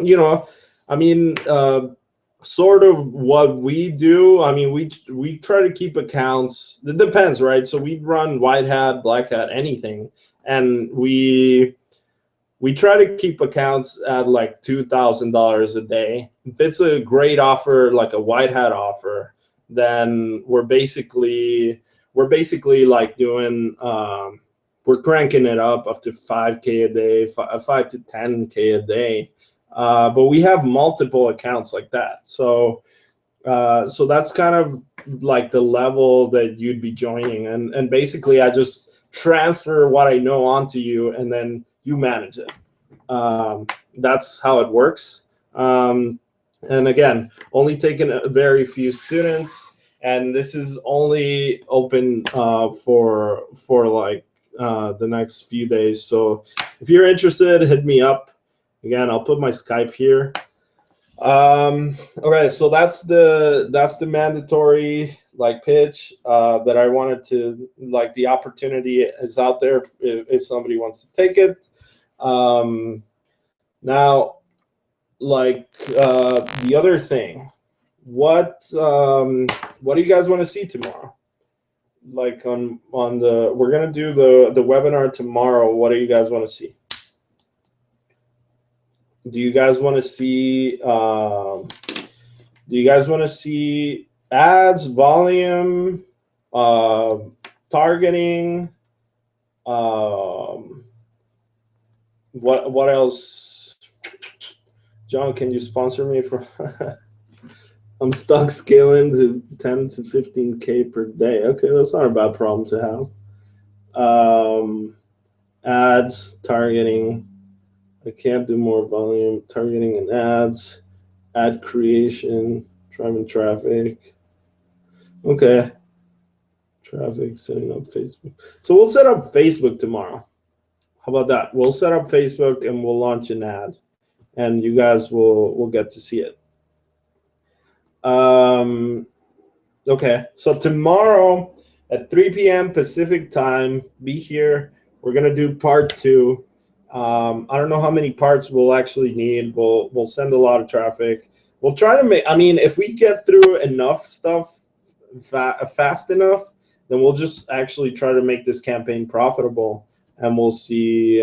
I mean, sort of what we do. I mean, we try to keep accounts. It depends, right? So we run white hat, black hat, anything, and we try to keep accounts at like $2,000 a day. If it's a great offer, like a white hat offer, then we're basically like doing we're cranking it up to 5K a day, 5 to 10K a day. But we have multiple accounts like that. So that's kind of like the level that you'd be joining, and basically I just transfer what I know onto you, and then you manage it. That's how it works. And again, only taking a very few students, and this is only open for like the next few days. So if you're interested, hit me up. Again, I'll put my Skype here. Okay, so that's the mandatory like pitch that I wanted to, like, the opportunity is out there if somebody wants to take it. Now, like the other thing, what do you guys want to see tomorrow? Like on the, we're gonna do the webinar tomorrow. What do you guys want to see? Do you guys want to see ads, volume, targeting? What else? John, can you sponsor me for? I'm stuck scaling to 10 to 15K per day. Okay, that's not a bad problem to have. Ads, targeting. I can't do more volume. Targeting and ads, ad creation, driving traffic. Okay. Traffic, setting up Facebook. So we'll set up Facebook tomorrow. How about that? We'll set up Facebook and we'll launch an ad, and you guys will get to see it. Okay, so tomorrow at 3 p.m. Pacific time, be here. We're gonna do part 2. I don't know how many parts we'll actually need. We'll send a lot of traffic. We'll try to make, I mean, if we get through enough stuff fast enough, then we'll just actually try to make this campaign profitable, and we'll see.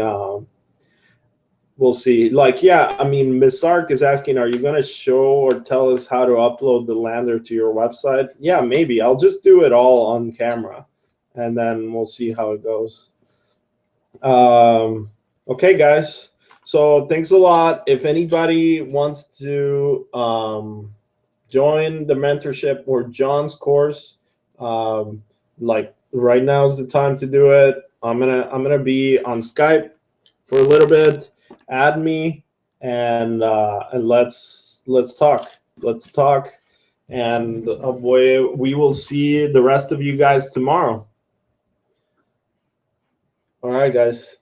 We'll see. Like, yeah, I mean, Ms. Sark is asking, are you going to show or tell us how to upload the lander to your website? Yeah, maybe. I'll just do it all on camera, and then we'll see how it goes. Okay, guys. So thanks a lot. If anybody wants to join the mentorship or John's course, like right now is the time to do it. I'm gonna be on Skype for a little bit. Add me, and let's talk. Let's talk, and we will see the rest of you guys tomorrow. All right, guys.